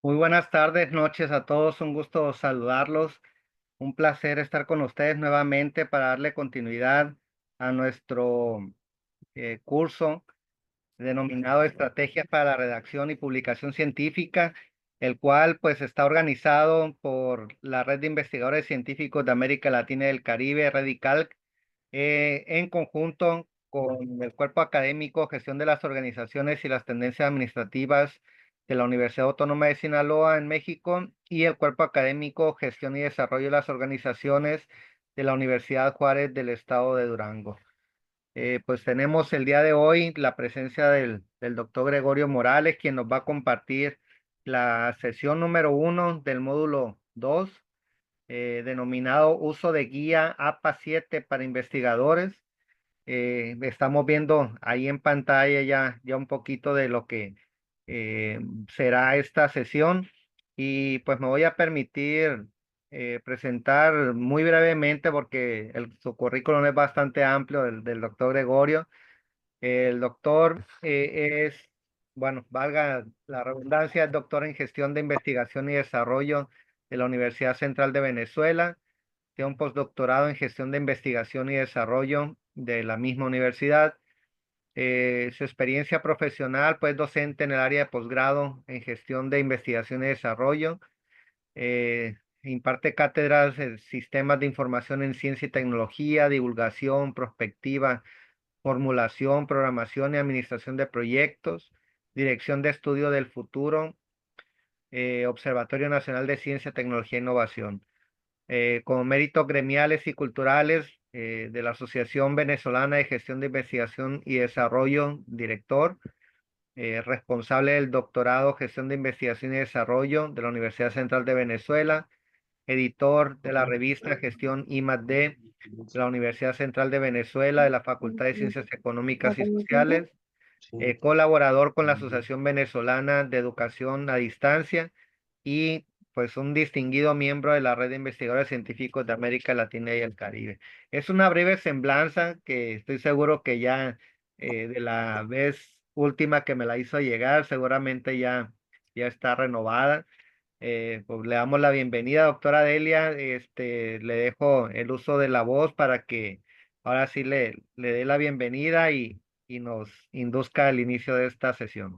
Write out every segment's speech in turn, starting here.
Muy buenas tardes, noches a todos. Un gusto saludarlos. Un placer estar con ustedes nuevamente para darle continuidad a nuestro curso denominado Estrategias para la Redacción y Publicación Científica, el cual pues está organizado por la Red de Investigadores Científicos de América Latina y del Caribe, REDICALC, en conjunto con el Cuerpo Académico Gestión de las Organizaciones y las Tendencias Administrativas de la Universidad Autónoma de Sinaloa en México y el Cuerpo Académico Gestión y Desarrollo de las Organizaciones de la Universidad Juárez del Estado de Durango. Pues tenemos el día de hoy la presencia del doctor Gregorio Morales, quien nos va a compartir la sesión número 1 del módulo 2, denominado Uso de Guía APA 7 para Investigadores. Estamos viendo ahí en pantalla ya un poquito de lo que eh, será esta sesión y pues me voy a permitir presentar muy brevemente porque su currículum es bastante amplio del doctor Gregorio. El doctor bueno, valga la redundancia, es doctor en gestión de investigación y desarrollo de la Universidad Central de Venezuela. Tiene un postdoctorado en gestión de investigación y desarrollo de la misma universidad. Su experiencia profesional, pues docente en el área de posgrado en gestión de investigación y desarrollo. Imparte cátedras en sistemas de información en ciencia y tecnología, divulgación, prospectiva, formulación, programación y administración de proyectos, dirección de estudio del futuro, Observatorio Nacional de Ciencia, Tecnología e Innovación. Como méritos gremiales y culturales de la Asociación Venezolana de Gestión de Investigación y Desarrollo, director, responsable del doctorado Gestión de Investigación y Desarrollo de la Universidad Central de Venezuela, editor de la revista Gestión I+D de la Universidad Central de Venezuela, de la Facultad de Ciencias Económicas y Sociales, colaborador con la Asociación Venezolana de Educación a Distancia y pues un distinguido miembro de la Red de Investigadores Científicos de América Latina y el Caribe. Es una breve semblanza que estoy seguro que ya de la vez última que me la hizo llegar, seguramente ya está renovada. Pues le damos la bienvenida, doctora Delia. Le dejo el uso de la voz para que ahora sí le dé la bienvenida y nos induzca al inicio de esta sesión.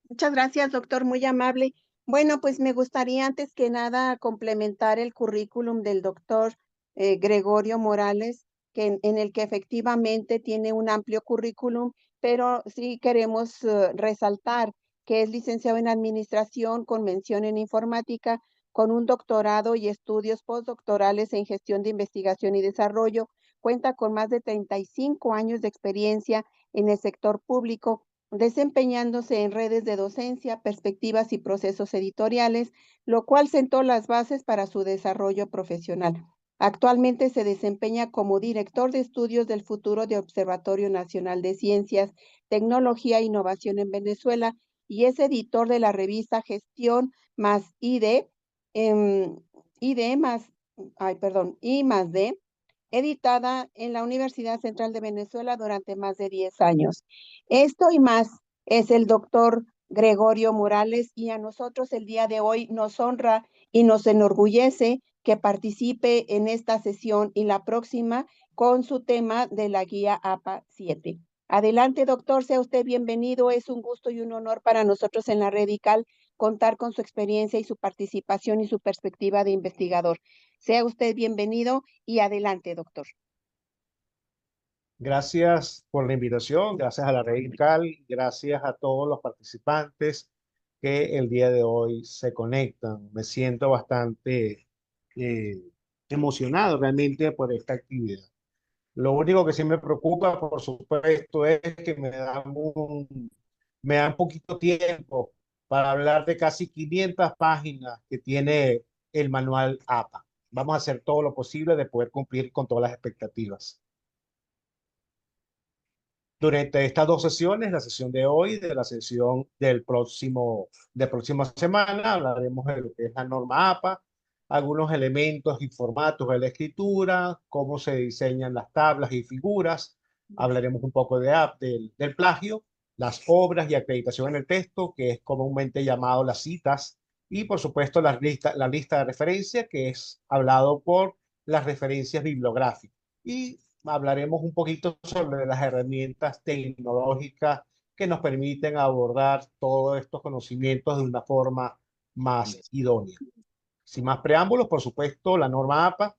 Muchas gracias, doctor, muy amable. Bueno, pues me gustaría antes que nada complementar el currículum del doctor Gregorio Morales, en el que efectivamente tiene un amplio currículum, pero sí queremos resaltar que es licenciado en Administración con mención en Informática, con un doctorado y estudios postdoctorales en Gestión de Investigación y Desarrollo. Cuenta con más de 35 años de experiencia en el sector público, desempeñándose en redes de docencia, perspectivas y procesos editoriales, lo cual sentó las bases para su desarrollo profesional. Actualmente se desempeña como director de estudios del futuro de Observatorio Nacional de Ciencias, Tecnología e Innovación en Venezuela y es editor de la revista Gestión más ID, ID más, I más D, editada en la Universidad Central de Venezuela durante más de 10 años. Esto y más es el doctor Gregorio Morales y a nosotros el día de hoy nos honra y nos enorgullece que participe en esta sesión y la próxima con su tema de la guía APA 7. Adelante, doctor, sea usted bienvenido. Es un gusto y un honor para nosotros en la Redical contar con su experiencia y su participación y su perspectiva de investigador. Sea usted bienvenido y adelante, doctor. Gracias por la invitación, gracias a la Red Cal, gracias a todos los participantes que el día de hoy se conectan. Me siento bastante eh, emocionado realmente por esta actividad. Lo único que sí me preocupa, por supuesto, es que me dan poquito tiempo para hablar de casi 500 páginas que tiene el manual APA. Vamos a hacer todo lo posible de poder cumplir con todas las expectativas. Durante estas dos sesiones, la sesión de hoy, de la sesión de próxima semana, hablaremos de lo que es la norma APA, algunos elementos y formatos de la escritura, cómo se diseñan las tablas y figuras, hablaremos un poco del plagio las obras y acreditación en el texto, que es comúnmente llamado las citas, y por supuesto la lista de referencia, que es hablado por las referencias bibliográficas. Y hablaremos un poquito sobre las herramientas tecnológicas que nos permiten abordar todos estos conocimientos de una forma más idónea. Sin más preámbulos, por supuesto, la norma APA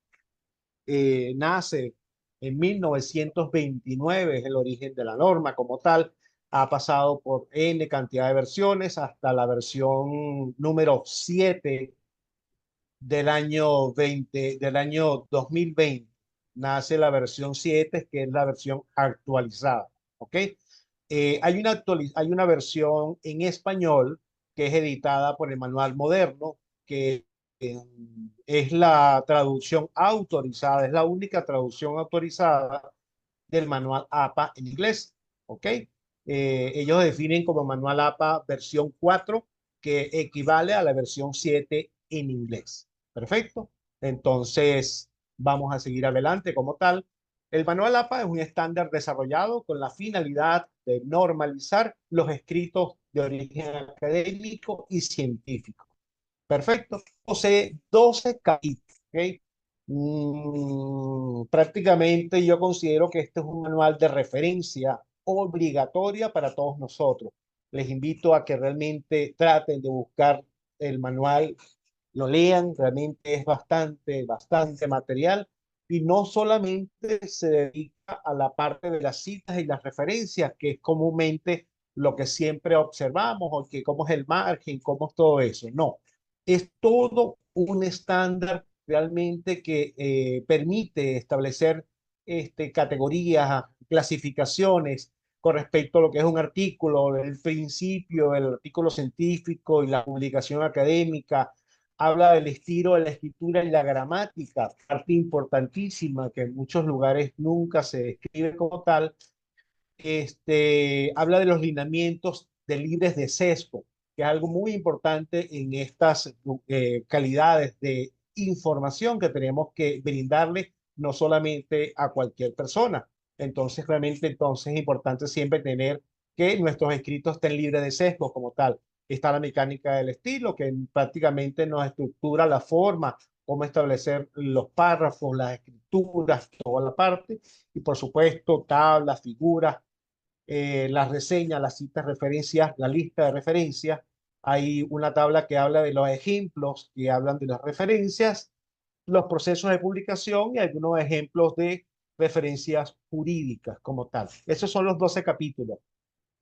nace en 1929, es el origen de la norma como tal. Ha pasado por N cantidad de versiones hasta la versión número 7 del año 2020. Nace la versión 7, que es la versión actualizada. ¿Ok? Hay una versión en español que es editada por el Manual Moderno, que es la traducción autorizada, es la única traducción autorizada del Manual APA en inglés. ¿Ok? Ellos definen como Manual APA versión 4, que equivale a la versión 7 en inglés. Perfecto. Entonces, vamos a seguir adelante como tal. El Manual APA es un estándar desarrollado con la finalidad de normalizar los escritos de origen académico y científico. Perfecto. Posee 12 capítulos. ¿Okay? Prácticamente yo considero que este es un manual de referencia obligatoria para todos nosotros. Les invito a que realmente traten de buscar el manual, lo lean, realmente es bastante material, y no solamente se dedica a la parte de las citas y las referencias, que es comúnmente lo que siempre observamos, o que cómo es el margen, cómo es todo eso. No, es todo un estándar realmente que permite establecer categorías, clasificaciones con respecto a lo que es un artículo, el principio, el artículo científico y la publicación académica. Habla del estilo, de la escritura y la gramática, parte importantísima que en muchos lugares nunca se describe como tal. Habla de los lineamientos de libres de sesgo, que es algo muy importante en estas calidades de información que tenemos que brindarle no solamente a cualquier persona. Entonces, realmente, entonces es importante siempre tener que nuestros escritos estén libres de sesgo como tal. Está la mecánica del estilo, que prácticamente nos estructura la forma, cómo establecer los párrafos, las escrituras, toda la parte, y por supuesto, tablas, figuras, las reseñas, las citas, referencias, la lista de referencias. Hay una tabla que habla de los ejemplos que hablan de las referencias, los procesos de publicación y algunos ejemplos de referencias jurídicas como tal. Esos son los 12 capítulos.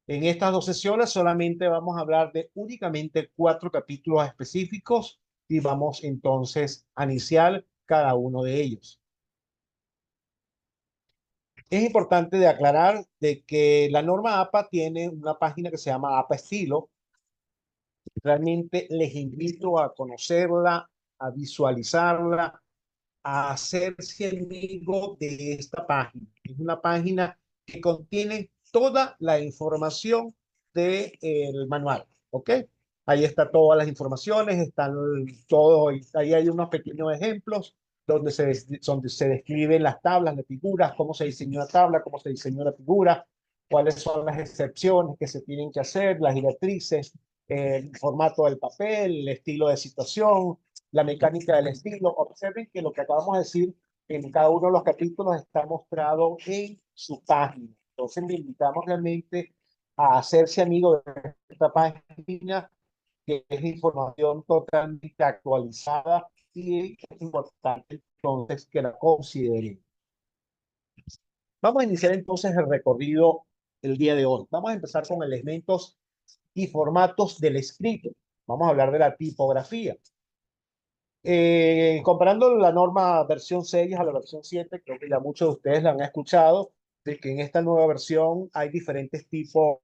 En estas 2 sesiones solamente vamos a hablar de únicamente 4 capítulos específicos, y vamos entonces a iniciar cada uno de ellos. Es importante de aclarar de que la norma APA tiene una página que se llama APA Estilo. Realmente les invito a conocerla, a visualizarla, a hacerse amigo de esta página. Es una página que contiene toda la información del manual, ¿ok? Ahí está todas las informaciones, están todo, ahí hay unos pequeños ejemplos donde se describen las tablas, las figuras, cómo se diseñó la tabla, cómo se diseñó la figura, cuáles son las excepciones que se tienen que hacer, las directrices, el formato del papel, el estilo de situación, la mecánica del estilo. Observen que lo que acabamos de decir en cada uno de los capítulos está mostrado en su página. Entonces, le invitamos realmente a hacerse amigo de esta página, que es información totalmente actualizada, y es importante entonces que la consideren. Vamos a iniciar entonces el recorrido el día de hoy. Vamos a empezar con elementos y formatos del escrito. Vamos a hablar de la tipografía. Comparando la norma versión 6 a la versión 7, creo que ya muchos de ustedes la han escuchado, de que en esta nueva versión hay diferentes tipos,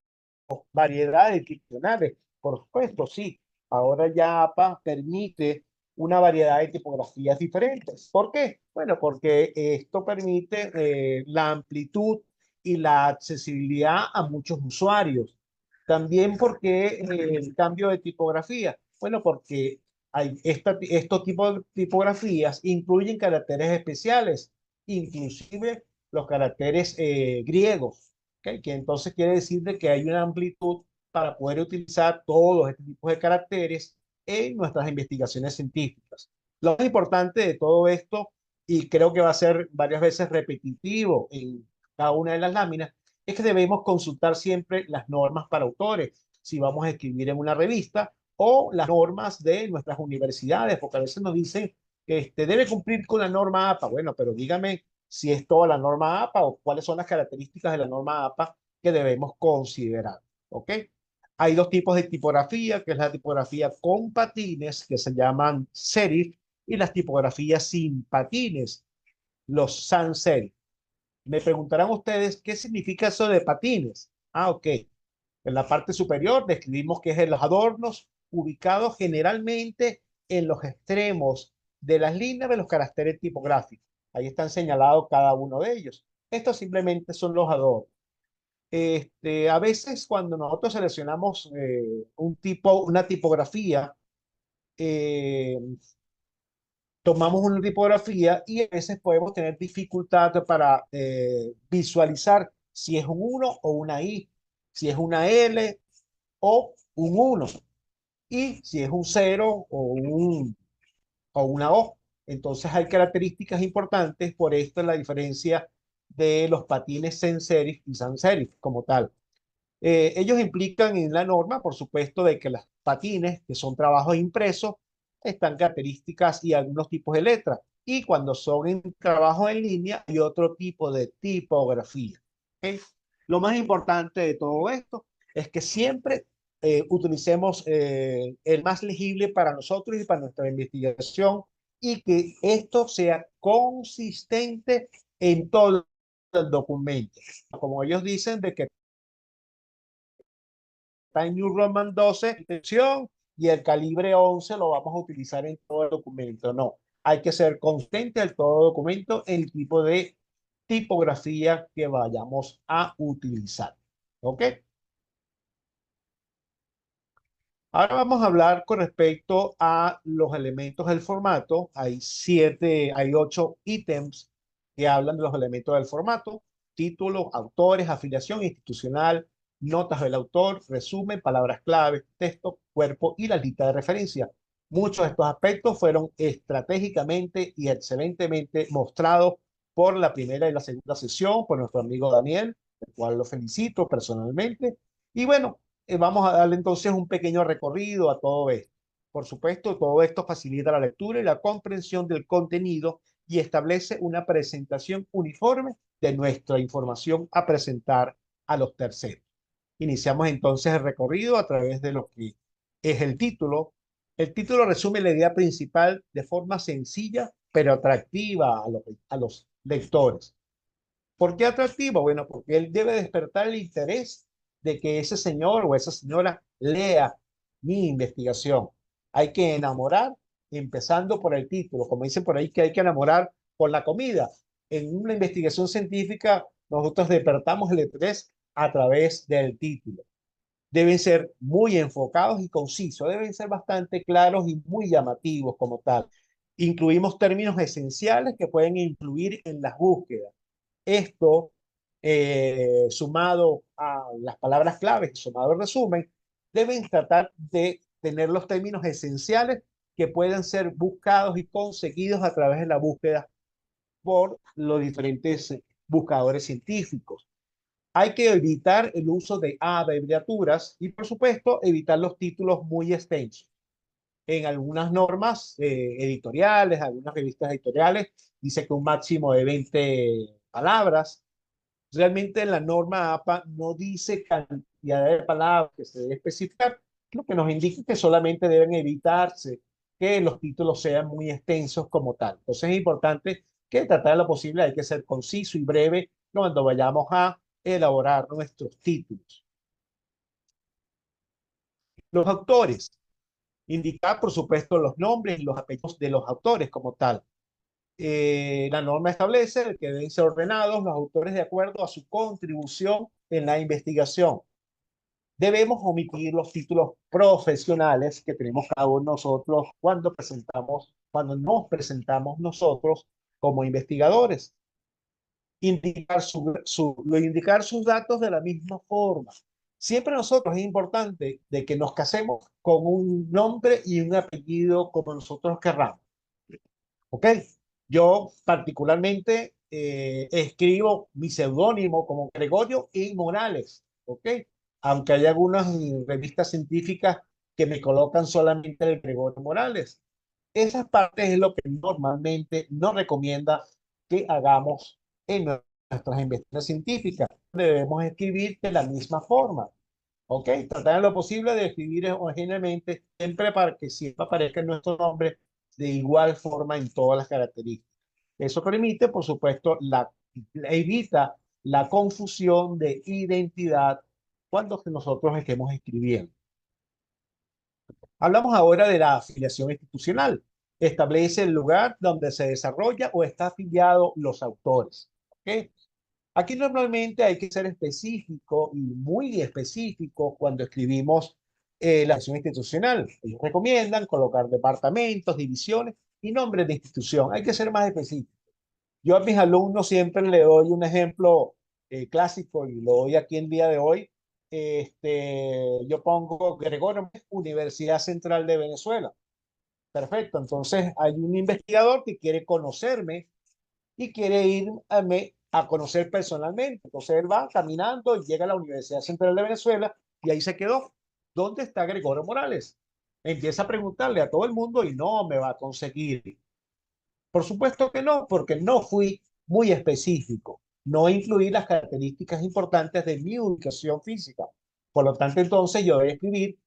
variedades diccionarios. Por supuesto, sí. Ahora ya APA permite una variedad de tipografías diferentes. ¿Por qué? Bueno, porque esto permite la amplitud y la accesibilidad a muchos usuarios. También porque el cambio de tipografía. Bueno, porque estos tipos de tipografías incluyen caracteres especiales, inclusive los caracteres griegos, ¿ok? Que entonces quiere decir de que hay una amplitud para poder utilizar todos estos tipos de caracteres en nuestras investigaciones científicas. Lo más importante de todo esto, y creo que va a ser varias veces repetitivo en cada una de las láminas, es que debemos consultar siempre las normas para autores, si vamos a escribir en una revista, o las normas de nuestras universidades, porque a veces nos dicen que debe cumplir con la norma APA. Bueno, pero dígame si es toda la norma APA o cuáles son las características de la norma APA que debemos considerar. ¿Ok? Hay dos tipos de tipografía, que es la tipografía con patines, que se llaman serif, y las tipografías sin patines, los sans serif. Me preguntarán ustedes, ¿qué significa eso de patines? Ah, ok. En la parte superior describimos que es en los adornos ubicados generalmente en los extremos de las líneas de los caracteres tipográficos. Ahí están señalados cada uno de ellos. Estos simplemente son los adornos. A veces cuando nosotros seleccionamos una tipografía, eh, tomamos una tipografía y a veces podemos tener dificultad para visualizar si es un 1 o una I, si es una L o un 1 y si es un 0 o una O. Entonces hay características importantes, por esto es la diferencia de los patines sans serif y sans serif como tal. Ellos implican en la norma, por supuesto, de que los patines, que son trabajos impresos, están características y algunos tipos de letras. Y cuando son en trabajo en línea, hay otro tipo de tipografía. ¿Ok? Lo más importante de todo esto es que siempre utilicemos el más legible para nosotros y para nuestra investigación y que esto sea consistente en todo el documento. Como ellos dicen, de que Time New Roman 12 extensión y el calibre 11 lo vamos a utilizar en todo el documento. No, hay que ser consciente del todo documento en el tipo de tipografía que vayamos a utilizar. ¿Ok? Ahora vamos a hablar con respecto a los elementos del formato. Hay 8 ítems que hablan de los elementos del formato: título, autores, afiliación institucional, notas del autor, resumen, palabras clave, texto, cuerpo y la lista de referencia. Muchos de estos aspectos fueron estratégicamente y excelentemente mostrados por la primera y la segunda sesión por nuestro amigo Daniel, el cual lo felicito personalmente. Y bueno, vamos a darle entonces un pequeño recorrido a todo esto. Por supuesto, todo esto facilita la lectura y la comprensión del contenido y establece una presentación uniforme de nuestra información a presentar a los terceros. Iniciamos entonces el recorrido a través de lo que es el título. El título resume la idea principal de forma sencilla pero atractiva a los lectores. ¿Por qué atractivo? Bueno, porque él debe despertar el interés de que ese señor o esa señora lea mi investigación. Hay que enamorar empezando por el título, como dicen por ahí que hay que enamorar con la comida. En una investigación científica, nosotros despertamos el interés a través del título. Deben ser muy enfocados y concisos, deben ser bastante claros y muy llamativos como tal. Incluimos términos esenciales que pueden influir en las búsquedas. Esto, sumado a las palabras claves, sumado al resumen, deben tratar de tener los términos esenciales que pueden ser buscados y conseguidos a través de la búsqueda por los diferentes buscadores científicos. Hay que evitar el uso de abreviaturas y, por supuesto, evitar los títulos muy extensos. En algunas normas editoriales, algunas revistas editoriales, dice que un máximo de 20 palabras. Realmente la norma APA no dice cantidad de palabras que se debe especificar, lo que nos indica que solamente deben evitarse que los títulos sean muy extensos como tal. Entonces es importante que tratar de lo posible hay que ser conciso y breve cuando vayamos a elaborar nuestros títulos. Los autores. Indicar, por supuesto, los nombres y los apellidos de los autores como tal. La norma establece que deben ser ordenados los autores de acuerdo a su contribución en la investigación. Debemos omitir los títulos profesionales que tenemos cada uno de nosotros cuando nos presentamos nosotros como investigadores. indicar sus datos de la misma forma. Siempre nosotros es importante de que nos casemos con un nombre y un apellido como nosotros querramos. ¿Ok? Yo particularmente escribo mi seudónimo como Gregorio I. Morales. ¿Ok? Aunque hay algunas revistas científicas que me colocan solamente el Gregorio Morales. Esas partes es lo que normalmente no recomienda que hagamos en nuestras investigaciones científicas. Debemos escribir de la misma forma. ¿Ok? Tratar en lo posible de escribir homogéneamente, siempre para que siempre aparezca nuestro nombre de igual forma en todas las características. Eso permite, por supuesto, evita la confusión de identidad cuando nosotros estemos escribiendo. Hablamos ahora de la afiliación institucional. Establece el lugar donde se desarrolla o está afiliado los autores. ¿Ok? Aquí normalmente hay que ser específico y muy específico cuando escribimos la acción institucional. Ellos recomiendan colocar departamentos, divisiones y nombres de institución. Hay que ser más específico. Yo a mis alumnos siempre le doy un ejemplo clásico y lo doy aquí el día de hoy. Yo pongo Gregorio, Universidad Central de Venezuela. Perfecto. Entonces hay un investigador que quiere conocerme y quiere irme a conocer personalmente. Entonces él va caminando y llega a la Universidad Central de Venezuela y ahí se quedó. ¿Dónde está Gregorio Morales? Empieza a preguntarle a todo el mundo y no me va a conseguir. Por supuesto que no, porque no fui muy específico. No incluí las características importantes de mi ubicación física. Por lo tanto, entonces yo voy a escribir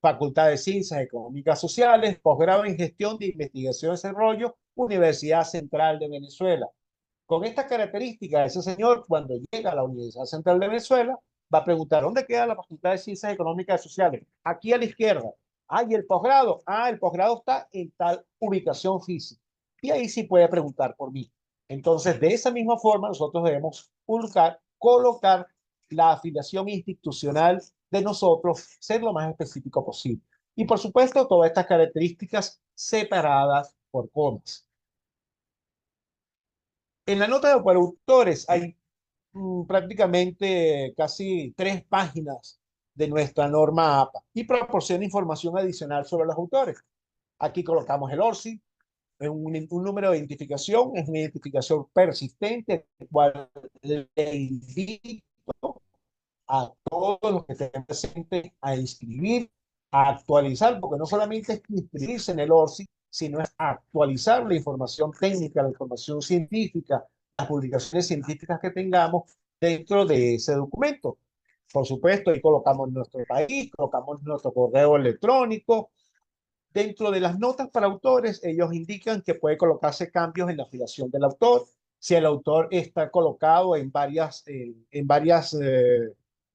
Facultad de Ciencias Económicas Sociales, posgrado en Gestión de Investigación y Desarrollo, Universidad Central de Venezuela. Con estas características, ese señor, cuando llega a la Universidad Central de Venezuela, va a preguntar, ¿dónde queda la Facultad de Ciencias Económicas y Sociales? Aquí a la izquierda. Ah, ¿y el posgrado? Ah, el posgrado está en tal ubicación física. Y ahí sí puede preguntar por mí. Entonces, de esa misma forma, nosotros debemos colocar la afiliación institucional de nosotros, ser lo más específico posible. Y por supuesto, todas estas características separadas por comas. En la nota de autores hay prácticamente casi 3 páginas de nuestra norma APA y proporciona información adicional sobre los autores. Aquí colocamos el ORCID, es un número de identificación, es una identificación persistente, el cual le invito a todos los que estén presentes a inscribir, a actualizar, porque no solamente es inscribirse en el ORCID, sino es actualizar la información técnica, la información científica, las publicaciones científicas que tengamos dentro de ese documento. Por supuesto, ahí colocamos nuestro país, colocamos nuestro correo electrónico. Dentro de las notas para autores, ellos indican que puede colocarse cambios en la afiliación del autor. Si el autor está colocado en varias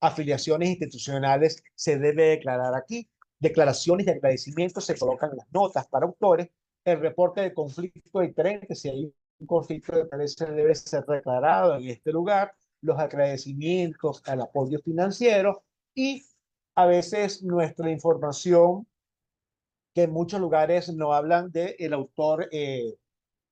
afiliaciones institucionales, se debe declarar aquí. Declaraciones de agradecimiento se colocan en las notas para autores. El reporte de conflicto de interés, si hay un conflicto de interés, debe ser declarado en este lugar. Los agradecimientos al apoyo financiero y a veces nuestra información que en muchos lugares no hablan del autor,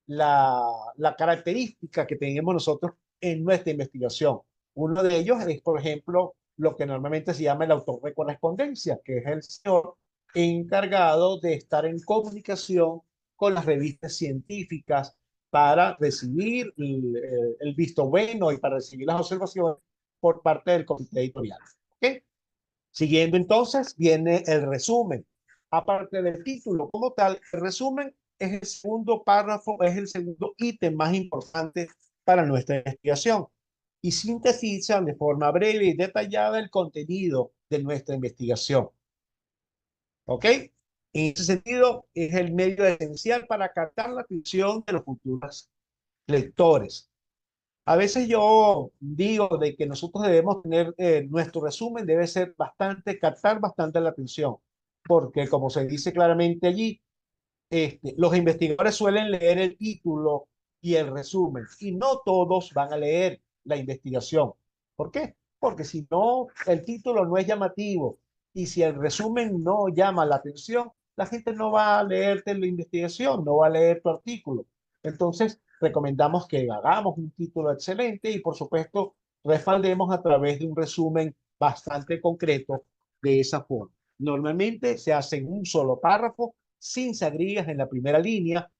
la, la característica que tenemos nosotros en nuestra investigación. Uno de ellos es, por ejemplo, lo que normalmente se llama el autor de correspondencia, que es el señor encargado de estar en comunicación con las revistas científicas para recibir el visto bueno y para recibir las observaciones por parte del comité editorial. ¿Okay? Siguiendo entonces, viene el resumen. Aparte del título como tal, el resumen es el segundo párrafo, es el segundo ítem más importante para nuestra investigación y sintetiza de forma breve y detallada el contenido de nuestra investigación. ¿Ok? En ese sentido, es el medio esencial para captar la atención de los futuros lectores. A veces yo digo de que nosotros debemos tener, nuestro resumen debe ser captar bastante la atención, porque como se dice claramente allí, los investigadores suelen leer el título y el resumen, y no todos van a leer la investigación. ¿Por qué? Porque si no, el título no es llamativo, y si el resumen no llama la atención, la gente no va a leerte la investigación, no va a leer tu artículo. Entonces, recomendamos que hagamos un título excelente y, por supuesto, respaldemos a través de un resumen bastante concreto de esa forma. Normalmente se hace en un solo párrafo, sin sagrillas en la primera línea,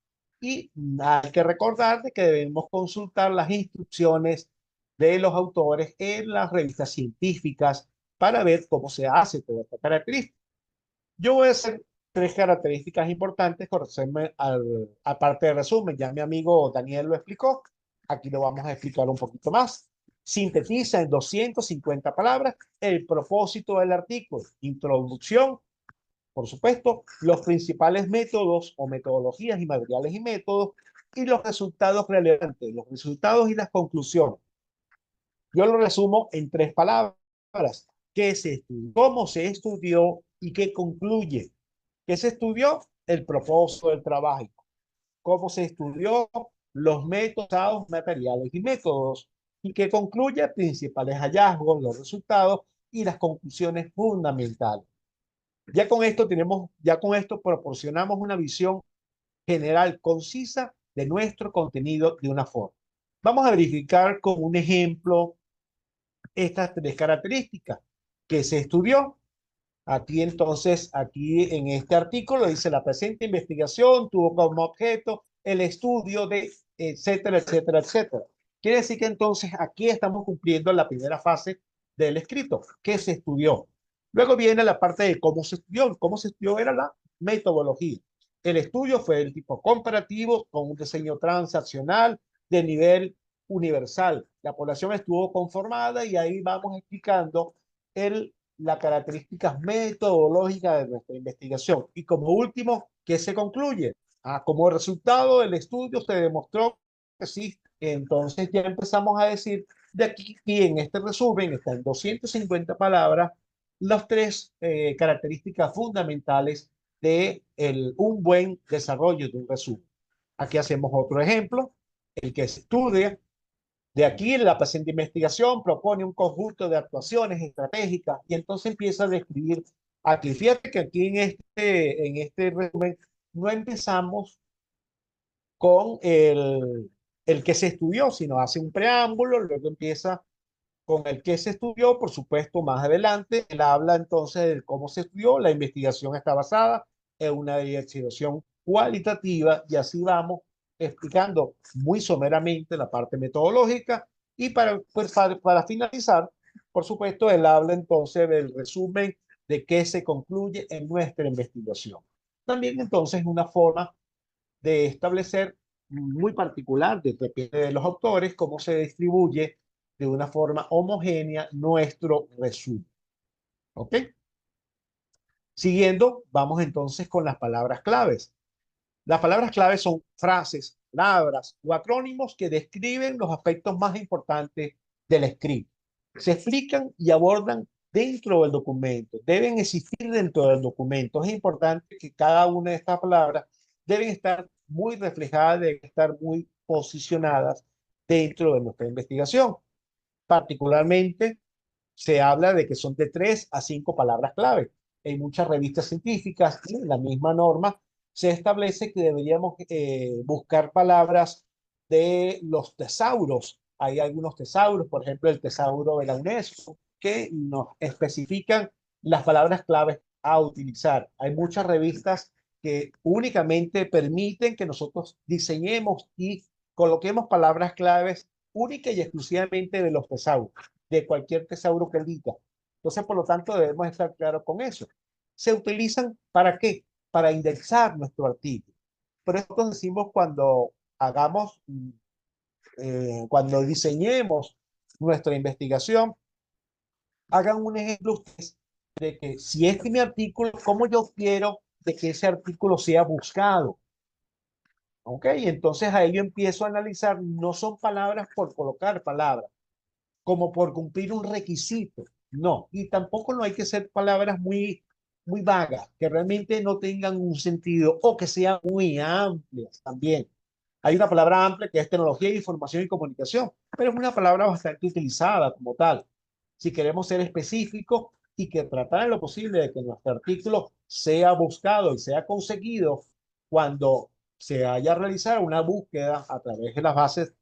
y hay que recordar de que debemos consultar las instrucciones de los autores en las revistas científicas para ver cómo se hace toda esta característica. Yo voy a hacer tres características importantes con resumen aparte del resumen. Ya mi amigo Daniel lo explicó. Aquí lo vamos a explicar un poquito más. Sintetiza en 250 palabras el propósito del artículo, introducción, por supuesto, los principales métodos o metodologías y materiales y métodos y los resultados relevantes, los resultados y las conclusiones. Yo lo resumo en tres palabras. ¿Qué se estudió? ¿Cómo se estudió? ¿Y qué concluye? ¿Qué se estudió? El propósito del trabajo. ¿Cómo se estudió? Los métodos, materiales y métodos. ¿Y qué concluye? Principales hallazgos, los resultados y las conclusiones fundamentales. Ya con esto proporcionamos una visión general concisa de nuestro contenido de una forma. Vamos a verificar con un ejemplo estas tres características que se estudió. Aquí entonces, aquí en este artículo dice la presente investigación tuvo como objeto el estudio de etcétera, etcétera, etcétera. Quiere decir que entonces aquí estamos cumpliendo la primera fase del escrito, que se estudió. Luego viene la parte de cómo se estudió. Cómo se estudió era la metodología. El estudio fue del tipo comparativo con un diseño transaccional de nivel universal. La población estuvo conformada y ahí vamos explicando las características metodológicas de nuestra investigación. Y como último, ¿qué se concluye? Como resultado del estudio se demostró que sí. Entonces ya empezamos a decir de aquí en este resumen, está en 250 palabras, las tres características fundamentales de un buen desarrollo de un resumen. Aquí hacemos otro ejemplo, el que se estudia. De aquí, la presente investigación propone un conjunto de actuaciones estratégicas y entonces empieza a describir aquí. Fíjate que aquí en este resumen no empezamos con el que se estudió, sino hace un preámbulo, luego empieza con el que se estudió, por supuesto, más adelante. Él habla entonces de cómo se estudió, la investigación está basada en una investigación cualitativa y así vamos explicando muy someramente la parte metodológica y para finalizar, por supuesto, él habla entonces del resumen de qué se concluye en nuestra investigación. También entonces una forma de establecer muy particular, depende de los autores, cómo se distribuye de una forma homogénea nuestro resumen. ¿Ok? Siguiendo, vamos entonces con las palabras claves. Las palabras claves son frases, palabras o acrónimos que describen los aspectos más importantes del escrito. Se explican y abordan dentro del documento, deben existir dentro del documento. Es importante que cada una de estas palabras deben estar muy reflejadas, deben estar muy posicionadas dentro de nuestra investigación. Particularmente, se habla de que son de 3 a 5 palabras clave. En muchas revistas científicas, en la misma norma, se establece que deberíamos buscar palabras de los tesauros. Hay algunos tesauros, por ejemplo, el tesauro de la UNESCO, que nos especifican las palabras claves a utilizar. Hay muchas revistas que únicamente permiten que nosotros diseñemos y coloquemos palabras claves única y exclusivamente de los tesauros, de cualquier tesauro que elija. Entonces, por lo tanto, debemos estar claros con eso. ¿Se utilizan para qué? Para indexar nuestro artículo. Por eso decimos cuando hagamos, cuando diseñemos nuestra investigación, hagan un ejemplo ustedes de que si este es mi artículo, ¿cómo yo quiero de que ese artículo sea buscado? ¿Ok? Entonces ahí yo empiezo a analizar, no son palabras por colocar palabras, como por cumplir un requisito. No, y tampoco no hay que ser palabras muy vagas, que realmente no tengan un sentido o que sean muy amplias también. Hay una palabra amplia que es tecnología, información y comunicación, pero es una palabra bastante utilizada como tal. Si queremos ser específicos y que tratar en lo posible de que nuestro artículo sea buscado y sea conseguido cuando se vaya a realizar una búsqueda a través de las bases,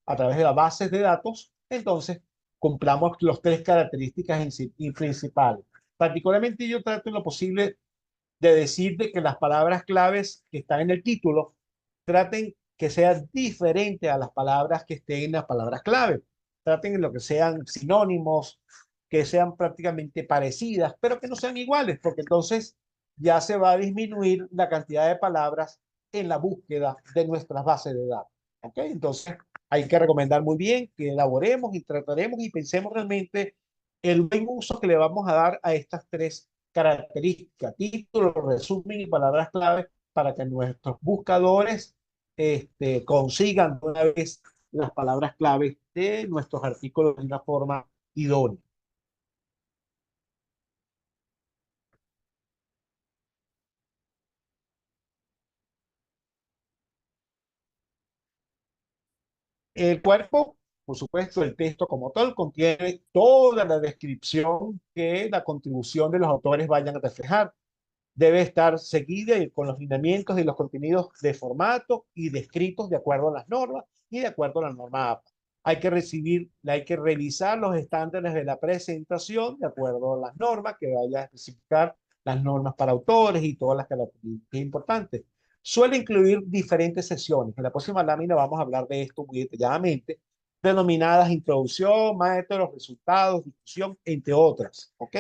a través de las bases de datos, entonces cumplamos los tres características principales. Particularmente yo trato en lo posible de decir de que las palabras claves que están en el título traten que sean diferentes a las palabras que estén en las palabras clave. Traten en lo que sean sinónimos, que sean prácticamente parecidas, pero que no sean iguales, porque entonces ya se va a disminuir la cantidad de palabras en la búsqueda de nuestras bases de datos. ¿Ok? Entonces hay que recomendar muy bien que elaboremos y trataremos y pensemos realmente el buen uso que le vamos a dar a estas tres características, título, resumen y palabras clave para que nuestros buscadores consigan de una vez las palabras clave de nuestros artículos de una forma idónea. El cuerpo, por supuesto, el texto como tal contiene toda la descripción que la contribución de los autores vayan a reflejar. Debe estar seguida y con los lineamientos y los contenidos de formato y descritos de acuerdo a las normas y de acuerdo a la norma APA. Hay que revisar los estándares de la presentación de acuerdo a las normas que vaya a especificar las normas para autores y todas las características importantes. Suele incluir diferentes sesiones. En la próxima lámina vamos a hablar de esto muy detalladamente, denominadas introducción, métodos, resultados, discusión, entre otras. ¿Ok?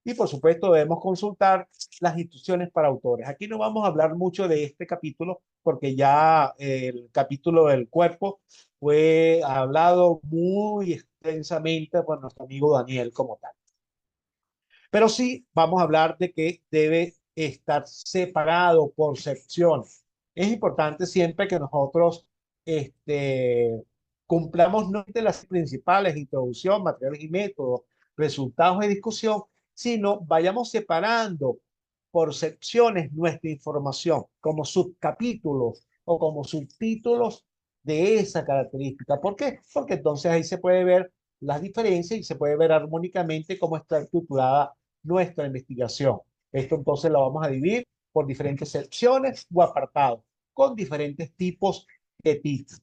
Y por supuesto debemos consultar las instrucciones para autores. Aquí no vamos a hablar mucho de este capítulo porque ya el capítulo del cuerpo fue hablado muy extensamente por nuestro amigo Daniel como tal. Pero sí vamos a hablar de que debe estar separado por secciones. Es importante siempre que nosotros cumplamos no de las principales, introducción, materiales y métodos, resultados de discusión, sino vayamos separando por secciones nuestra información como subcapítulos o como subtítulos de esa característica. ¿Por qué? Porque entonces ahí se puede ver las diferencias y se puede ver armónicamente cómo está estructurada nuestra investigación. Esto entonces lo vamos a dividir por diferentes secciones o apartados con diferentes tipos de títulos.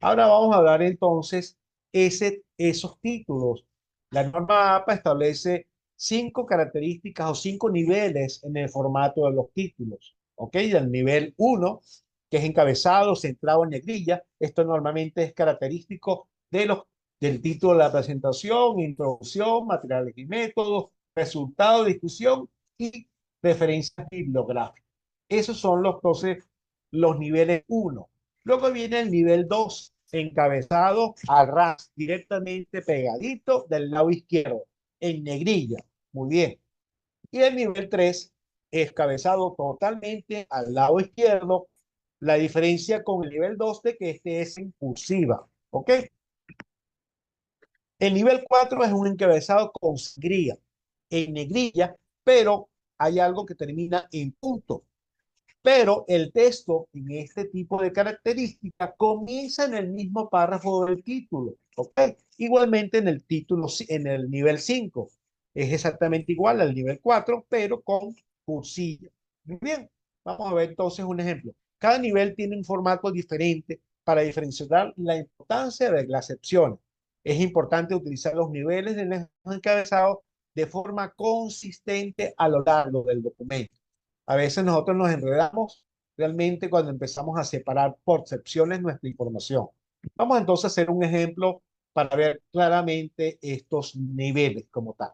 Ahora vamos a hablar entonces esos títulos. La norma APA establece 5 características o 5 niveles en el formato de los títulos. ¿Ok? El nivel 1, que es encabezado, centrado en negrilla. Esto normalmente es característico del título de la presentación, introducción, materiales y métodos, resultado de discusión y referencias bibliográficas. Esos son los niveles 1. Luego viene el nivel 2, encabezado al ras, directamente pegadito del lado izquierdo, en negrilla. Muy bien. Y el nivel 3, encabezado totalmente al lado izquierdo. La diferencia con el nivel 2 de que este es en cursiva. ¿Ok? El nivel 4 es un encabezado con sangría, en negrilla, pero hay algo que termina en punto. Pero el texto en este tipo de características comienza en el mismo párrafo del título, ¿ok? Igualmente en el título, en el nivel 5, es exactamente igual al nivel 4, pero con cursilla. Muy bien, vamos a ver entonces un ejemplo. Cada nivel tiene un formato diferente para diferenciar la importancia de las secciones. Es importante utilizar los niveles de los encabezados de forma consistente a lo largo del documento. A veces nosotros nos enredamos realmente cuando empezamos a separar por secciones nuestra información. Vamos entonces a hacer un ejemplo para ver claramente estos niveles como tal.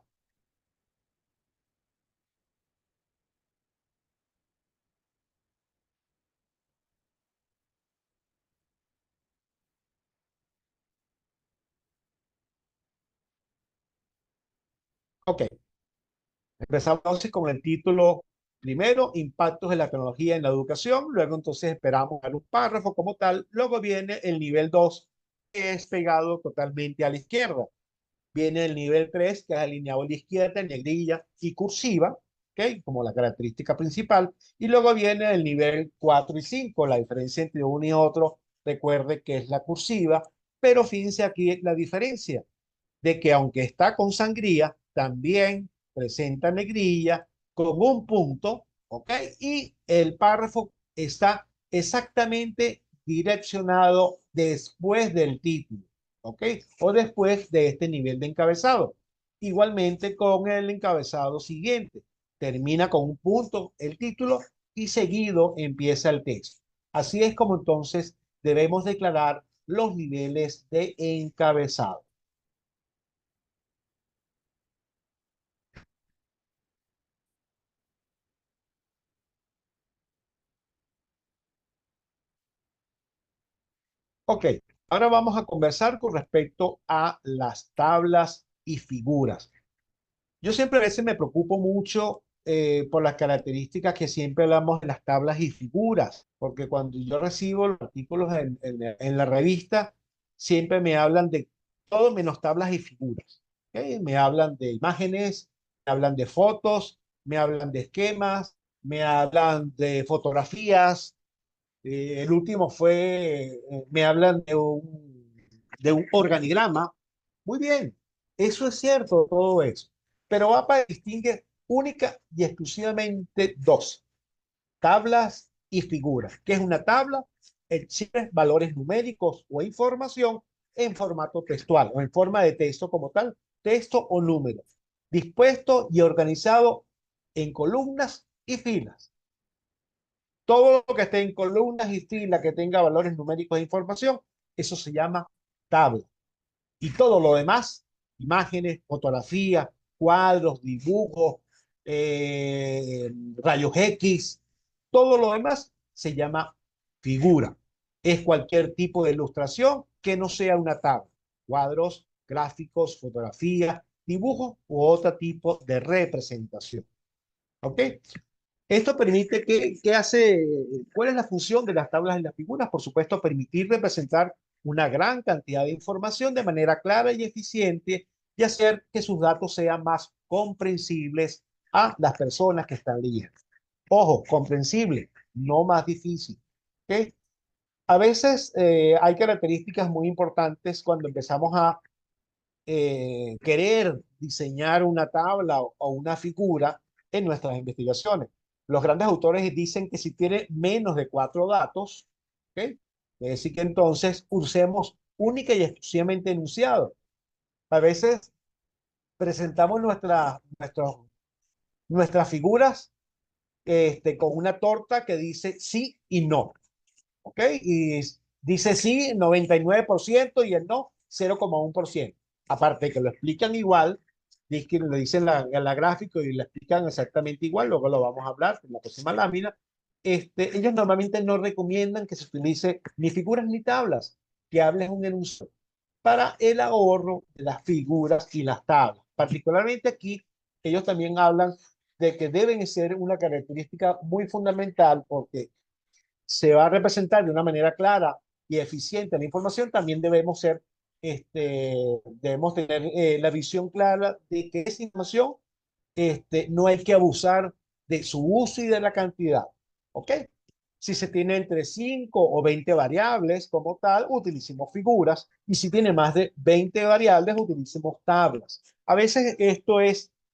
Ok, empezamos entonces con el título primero, impactos de la tecnología en la educación. Luego entonces esperamos a un párrafo como tal. Luego viene el nivel 2, que es pegado totalmente a la izquierda. Viene el nivel 3, que es alineado a la izquierda, en negrilla y cursiva, ¿ok? Como la característica principal. Y luego viene el nivel 4 y 5. La diferencia entre uno y otro, recuerde que es la cursiva, pero fíjense aquí la diferencia, de que aunque está con sangría, también presenta negrilla con un punto, ¿ok? Y el párrafo está exactamente direccionado después del título, ¿ok? O después de este nivel de encabezado. Igualmente con el encabezado siguiente. Termina con un punto el título y seguido empieza el texto. Así es como entonces debemos declarar los niveles de encabezado. Ok, ahora vamos a conversar con respecto a las tablas y figuras. Yo siempre a veces me preocupo mucho por las características que siempre hablamos de las tablas y figuras, porque cuando yo recibo los artículos en la revista, siempre me hablan de todo menos tablas y figuras. ¿Ok? Me hablan de imágenes, me hablan de fotos, me hablan de esquemas, me hablan de fotografías. El último fue, me hablan de un organigrama. Muy bien, eso es cierto, todo eso. Pero APA distingue única y exclusivamente dos, tablas y figuras. ¿Qué es una tabla? Exhibe valores numéricos o información en formato textual o en forma de texto como tal, texto o números, dispuesto y organizado en columnas y filas. Todo lo que esté en columnas y filas que tenga valores numéricos de información, eso se llama tabla. Y todo lo demás, imágenes, fotografías, cuadros, dibujos, rayos X, todo lo demás se llama figura. Es cualquier tipo de ilustración que no sea una tabla. Cuadros, gráficos, fotografías, dibujos u otro tipo de representación. ¿Ok? Esto permite que hace, ¿cuál es la función de las tablas y las figuras? Por supuesto, permitir representar una gran cantidad de información de manera clara y eficiente y hacer que sus datos sean más comprensibles a las personas que están leyendo. Ojo, comprensible, no más difícil. ¿Ok? A veces hay características muy importantes cuando empezamos a querer diseñar una tabla o una figura en nuestras investigaciones. Los grandes autores dicen que si tiene menos de 4 datos, ¿ok? Es decir, que entonces usemos única y exclusivamente enunciado. A veces presentamos nuestras figuras con una torta que dice sí y no, ¿ok? Y dice sí 99% y el no 0,1%. Aparte de que lo explican igual, lo dicen en la gráfica y lo explican exactamente igual, luego lo vamos a hablar en la próxima lámina. Ellos normalmente no recomiendan que se utilice ni figuras ni tablas, que hables un enunciado para el ahorro de las figuras y las tablas. Particularmente aquí, ellos también hablan de que deben ser una característica muy fundamental porque se va a representar de una manera clara y eficiente la información, también debemos tener la visión clara de que esa información no hay que abusar de su uso y de la cantidad. ¿Ok? Si se tiene entre 5 o 20 variables como tal, utilicemos figuras. Y si tiene más de 20 variables, utilicemos tablas. A veces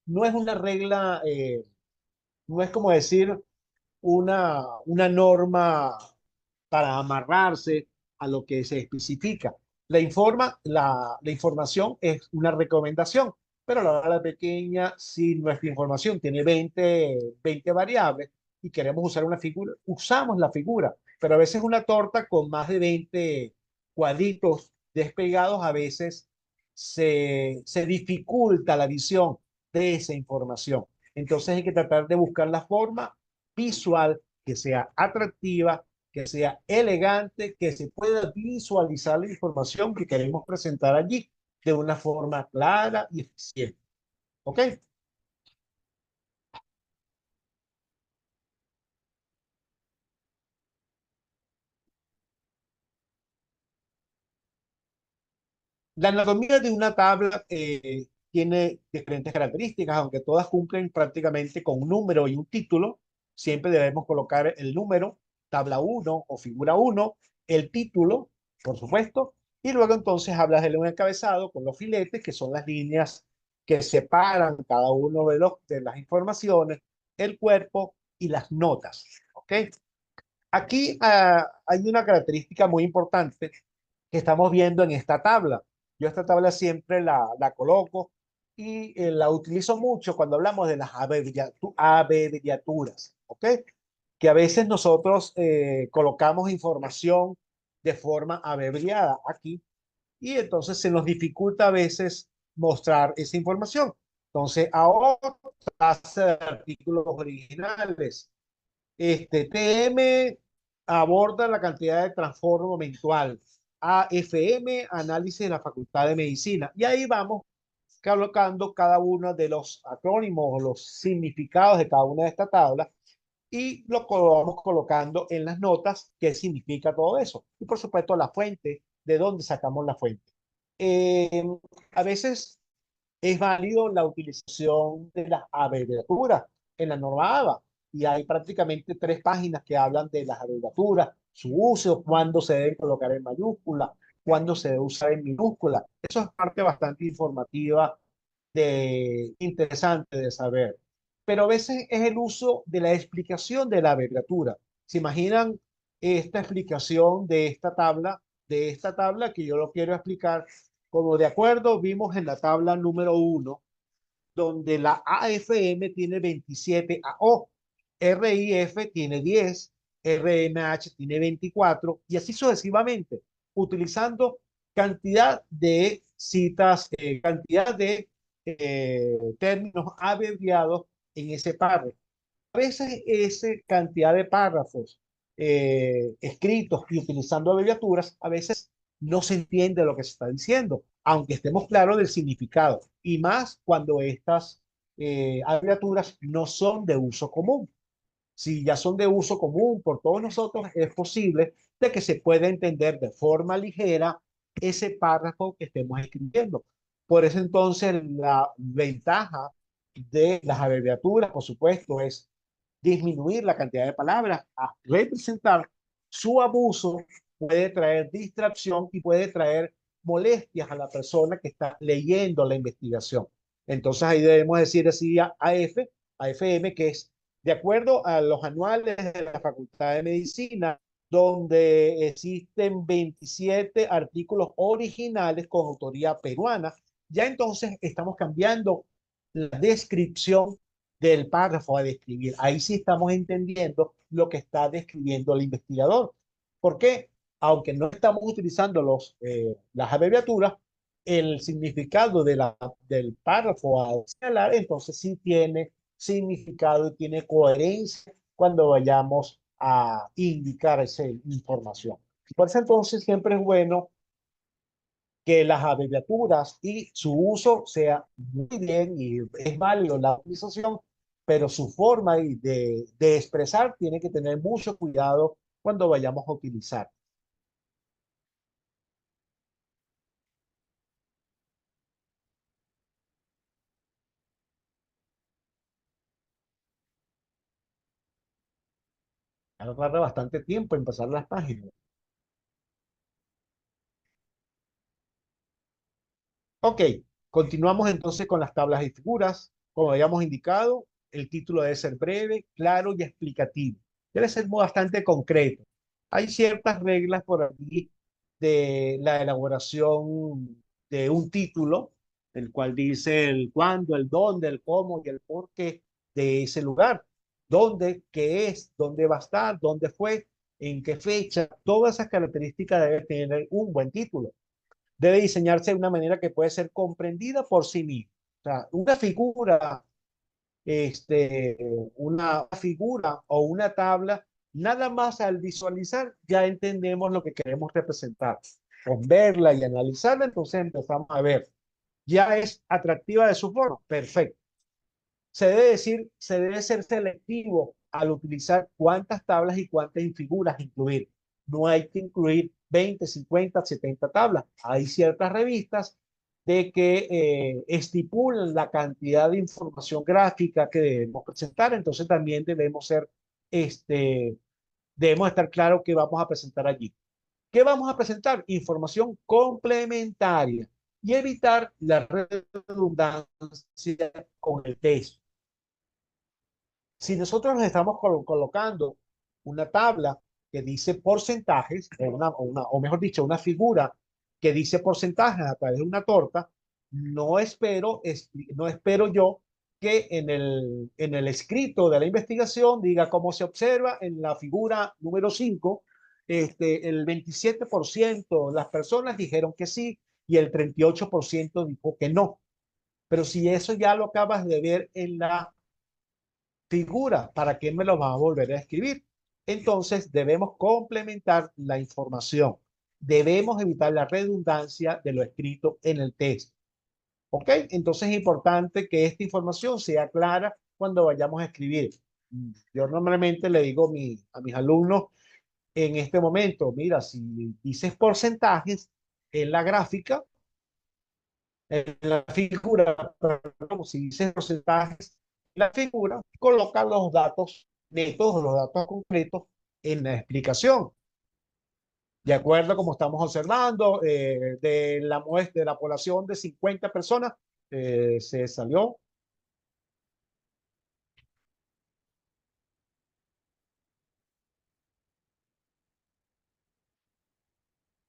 no es una regla, no es como decir una norma para amarrarse a lo que se especifica. La información es una recomendación, pero a la hora pequeña, si nuestra información tiene 20 variables y queremos usar una figura, usamos la figura, pero a veces una torta con más de 20 cuadritos despegados, a veces se dificulta la visión de esa información. Entonces hay que tratar de buscar la forma visual que sea atractiva, que sea elegante, que se pueda visualizar la información que queremos presentar allí de una forma clara y eficiente. ¿Ok? La anatomía de una tabla tiene diferentes características, aunque todas cumplen prácticamente con un número y un título. Siempre debemos colocar el número, tabla 1 o figura 1, el título, por supuesto, y luego entonces hablas de un encabezado con los filetes, que son las líneas que separan cada uno de las informaciones, el cuerpo y las notas. ¿Ok? Aquí hay una característica muy importante que estamos viendo en esta tabla. Yo esta tabla siempre la coloco y la utilizo mucho cuando hablamos de las abreviaturas, ¿ok? Que a veces nosotros colocamos información de forma abreviada aquí y entonces se nos dificulta a veces mostrar esa información. Entonces, ahora base de artículos originales. TM aborda la cantidad de transformo mensual. AFM, análisis de la Facultad de Medicina. Y ahí vamos colocando cada uno de los acrónimos o los significados de cada una de estas tablas y vamos colocando en las notas qué significa todo eso. Y por supuesto la fuente, de dónde sacamos la fuente. Eh, a veces es válido la utilización de las abreviaturas en la norma ABA y hay prácticamente 3 páginas que hablan de las abreviaturas, su uso, cuándo se debe colocar en mayúscula, cuándo se debe usar en minúscula. Eso es parte bastante informativa interesante de saber. Pero a veces es el uso de la explicación de la abreviatura. ¿Se imaginan esta explicación de esta tabla que yo lo quiero explicar como de acuerdo, vimos en la tabla número 1, donde la AFM tiene 27 AO, RIF tiene 10, RMH tiene 24, y así sucesivamente, utilizando cantidad de citas, cantidad de términos abreviados en ese párrafo. A veces esa cantidad de párrafos escritos y utilizando abreviaturas, a veces no se entiende lo que se está diciendo, aunque estemos claros del significado, y más cuando estas abreviaturas no son de uso común. Si ya son de uso común por todos nosotros, es posible de que se pueda entender de forma ligera ese párrafo que estemos escribiendo. Por eso entonces la ventaja de las abreviaturas, por supuesto, es disminuir la cantidad de palabras, a representar su abuso puede traer distracción y puede traer molestias a la persona que está leyendo la investigación. Entonces ahí debemos decir así a AFM, que es de acuerdo a los anuales de la Facultad de Medicina, donde existen 27 artículos originales con autoría peruana, ya entonces estamos cambiando la descripción del párrafo a describir. Ahí sí estamos entendiendo lo que está describiendo el investigador. ¿Por qué? Aunque no estamos utilizando las abreviaturas, el significado del párrafo a señalar, entonces sí tiene significado y tiene coherencia cuando vayamos a indicar esa información. Por eso entonces siempre es bueno que las abreviaturas y su uso sea muy bien y es válido la utilización, pero su forma de expresar tiene que tener mucho cuidado cuando vayamos a utilizar. Tarda bastante tiempo en pasar las páginas. Ok, continuamos entonces con las tablas y figuras. Como habíamos indicado, el título debe ser breve, claro y explicativo. Debe ser bastante concreto. Hay ciertas reglas por aquí de la elaboración de un título, el cual dice el cuándo, el dónde, el cómo y el por qué de ese lugar. Dónde, qué es, dónde va a estar, dónde fue, en qué fecha. Todas esas características deben tener un buen título. Debe diseñarse de una manera que puede ser comprendida por sí misma. O sea, este, una figura o una tabla, nada más al visualizar ya entendemos lo que queremos representar. Con verla y analizarla, entonces empezamos a ver. Ya es atractiva de su forma, perfecto. Se debe ser selectivo al utilizar cuántas tablas y cuántas figuras incluir. No hay que incluir 20, 50, 70 tablas. Hay ciertas revistas de que estipulan la cantidad de información gráfica que debemos presentar, entonces también debemos estar claros que vamos a presentar allí. ¿Qué vamos a presentar? Información complementaria y evitar la redundancia con el texto. Si nosotros nos estamos colocando una tabla que dice porcentajes, o mejor dicho, una figura que dice porcentajes a través de una torta, no espero yo que en el escrito de la investigación diga cómo se observa en la figura número 5, el 27% de las personas dijeron que sí y el 38% dijo que no. Pero si eso ya lo acabas de ver en la figura, ¿para qué me lo vas a volver a escribir? Entonces debemos complementar la información. Debemos evitar la redundancia de lo escrito en el texto. ¿Ok? Entonces es importante que esta información sea clara cuando vayamos a escribir. Yo normalmente le digo a mis alumnos en este momento, mira, si dices porcentajes en la gráfica, en la figura, perdón, si dices porcentajes en la figura, coloca los datos netos, los datos concretos en la explicación. De acuerdo a como estamos observando, de la muestra de la población de 50 personas, se salió.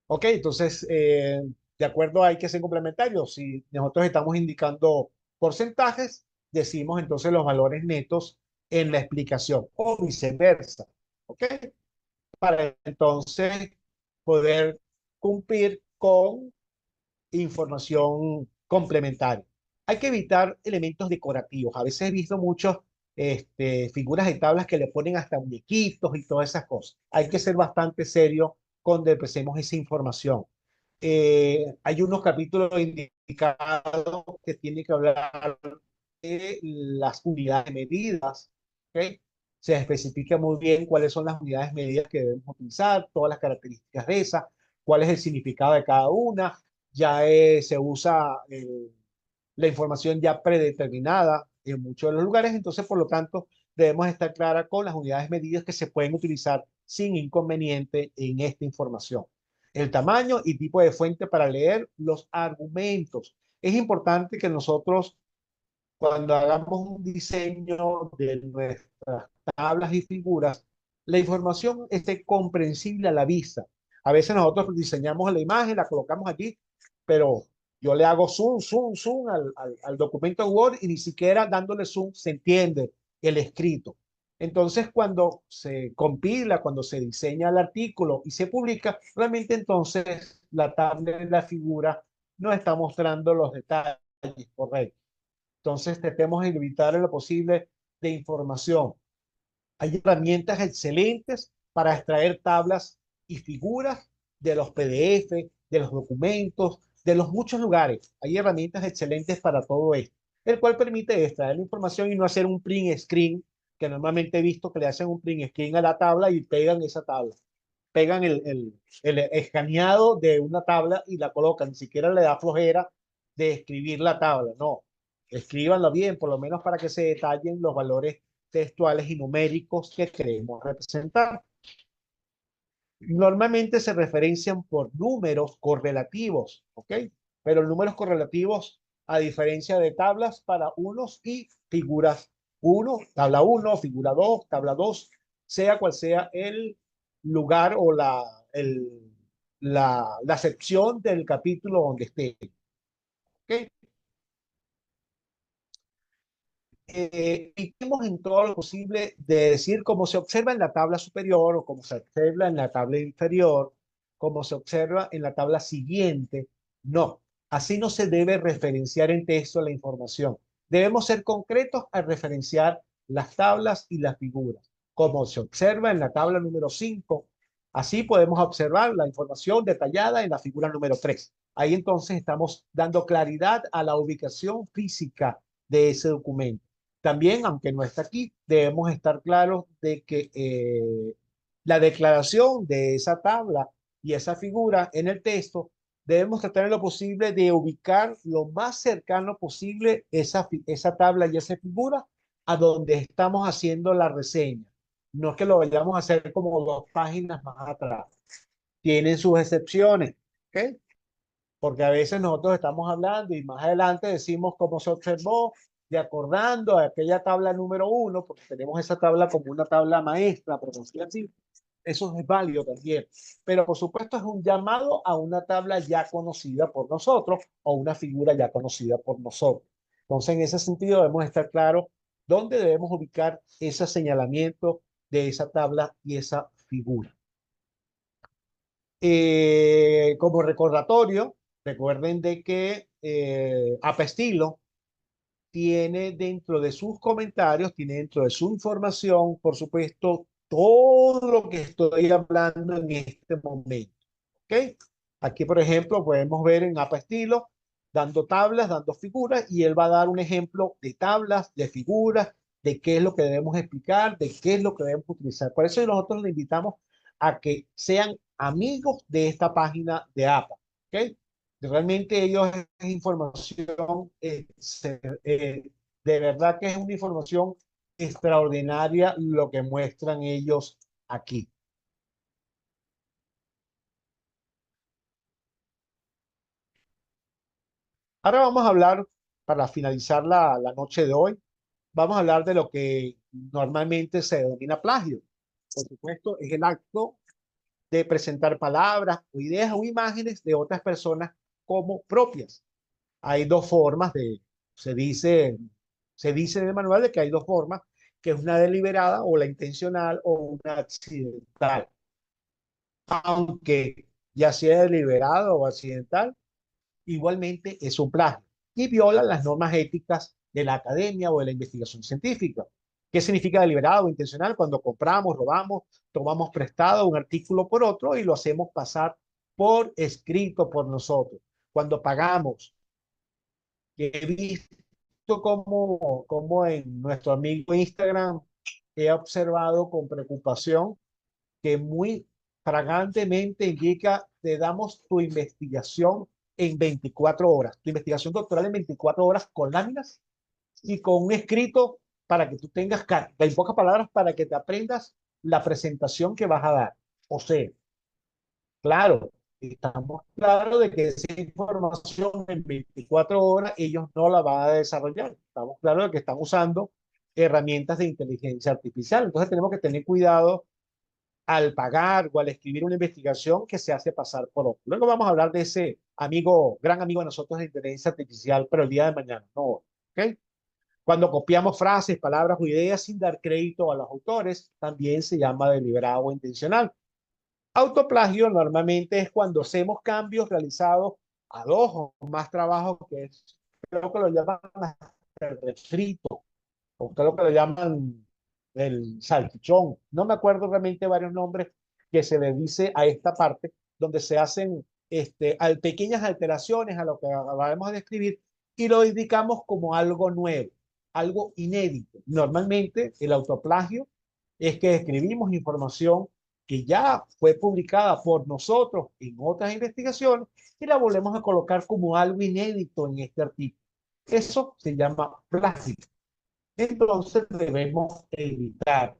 Ok, entonces, de acuerdo hay que ser complementarios. Si nosotros estamos indicando porcentajes, decimos entonces los valores netos en la explicación o viceversa. Ok, para entonces poder cumplir con información complementaria. Hay que evitar elementos decorativos. A veces he visto muchos figuras de tablas que le ponen hasta muñequitos y todas esas cosas. Hay que ser bastante serio cuando empecemos esa información. Hay unos capítulos indicados que tienen que hablar de las unidades medidas. ¿Okay? Se especifica muy bien cuáles son las unidades medidas que debemos utilizar, todas las características de esas, cuál es el significado de cada una. Ya se usa la información ya predeterminada en muchos de los lugares, entonces por lo tanto debemos estar clara con las unidades medidas que se pueden utilizar sin inconveniente en esta información. El tamaño y tipo de fuente para leer los argumentos. Es importante que nosotros cuando hagamos un diseño de nuestras tablas y figuras, la información esté comprensible a la vista. A veces nosotros diseñamos la imagen, la colocamos aquí, pero yo le hago zoom, zoom, zoom al documento Word y ni siquiera dándole zoom se entiende el escrito. Entonces, cuando se compila, cuando se diseña el artículo y se publica, realmente entonces la tabla y la figura no está mostrando los detalles correctos. Entonces, tratemos de evitar en lo posible de información. Hay herramientas excelentes para extraer tablas y figuras de los PDF, de los documentos, de los muchos lugares. Hay herramientas excelentes para todo esto, el cual permite extraer la información y no hacer un print screen, que normalmente he visto que le hacen un print screen a la tabla y pegan esa tabla. Pegan el escaneado de una tabla y la colocan. Ni siquiera le da flojera de escribir la tabla. No, escríbanlo bien, por lo menos para que se detallen los valores textuales y numéricos que queremos representar. Normalmente se referencian por números correlativos, ¿ok? Pero números correlativos, a diferencia de tablas para unos y figuras 1, tabla 1, figura 2, tabla 2, sea cual sea el lugar o la sección del capítulo donde esté. ¿Ok? Evitemos en todo lo posible de decir cómo se observa en la tabla superior o cómo se observa en la tabla inferior, cómo se observa en la tabla siguiente. No, así no se debe referenciar en texto la información. Debemos ser concretos al referenciar las tablas y las figuras, como se observa en la tabla número 5. Así podemos observar la información detallada en la figura número 3. Ahí entonces estamos dando claridad a la ubicación física de ese documento. También, aunque no está aquí, debemos estar claros de que la declaración de esa tabla y esa figura en el texto, debemos tratar en lo posible de ubicar lo más cercano posible esa tabla y esa figura a donde estamos haciendo la reseña. No es que lo vayamos a hacer como 2 páginas más atrás. Tienen sus excepciones, ¿ok? Porque a veces nosotros estamos hablando y más adelante decimos cómo se observó, de acordando a aquella tabla número 1, porque tenemos esa tabla como una tabla maestra, por decirlo así. eso es válido también. Pero por supuesto es un llamado a una tabla ya conocida por nosotros o una figura ya conocida por nosotros. Entonces, en ese sentido debemos estar claros dónde debemos ubicar ese señalamiento de esa tabla y esa figura. Como recordatorio, recuerden de que Apestilo tiene dentro de sus comentarios, tiene dentro de su información, por supuesto, todo lo que estoy hablando en este momento. ¿Ok? Aquí, por ejemplo, podemos ver en APA Estilo dando tablas, dando figuras, y él va a dar un ejemplo de tablas, de figuras, de qué es lo que debemos explicar, de qué es lo que debemos utilizar. Por eso nosotros le invitamos a que sean amigos de esta página de APA. ¿Ok? Realmente ellos es información, de verdad que es una información extraordinaria lo que muestran ellos aquí. Ahora vamos a hablar, para finalizar la noche de hoy, vamos a hablar de lo que normalmente se denomina plagio. Por supuesto, es el acto de presentar palabras o ideas o imágenes de otras personas como propias. Hay dos formas se dice, se dice en el manual de que hay dos formas, que es una deliberada o la intencional o una accidental. Aunque ya sea deliberado o accidental, igualmente es un plagio y viola las normas éticas de la academia o de la investigación científica. ¿Qué significa deliberado o intencional? Cuando compramos, robamos, tomamos prestado un artículo por otro y lo hacemos pasar por escrito por nosotros. Cuando pagamos, que he visto como en nuestro amigo Instagram he observado con preocupación que muy fragantemente indica, te damos tu investigación en 24 horas, tu investigación doctoral en 24 horas con láminas y con un escrito para que tú tengas, en pocas palabras, para que te aprendas la presentación que vas a dar. O sea, claro, estamos claros de que esa información en 24 horas ellos no la van a desarrollar. Estamos claros de que están usando herramientas de inteligencia artificial. Entonces tenemos que tener cuidado al pagar o al escribir una investigación que se hace pasar por otro. Luego vamos a hablar de ese amigo, gran amigo de nosotros de inteligencia artificial, pero el día de mañana, no, ¿ok? Cuando copiamos frases, palabras o ideas sin dar crédito a los autores, también se llama deliberado o intencional. Autoplagio normalmente es cuando hacemos cambios realizados a dos o más trabajos, que es, creo que lo llaman el refrito, o creo que lo llaman el salchichón. No me acuerdo realmente varios nombres que se le dice a esta parte, donde se hacen pequeñas alteraciones a lo que acabamos de describir y lo indicamos como algo nuevo, algo inédito. Normalmente el autoplagio es que escribimos información que ya fue publicada por nosotros en otras investigaciones y la volvemos a colocar como algo inédito en este artículo. Eso se llama plagio. Entonces debemos evitar.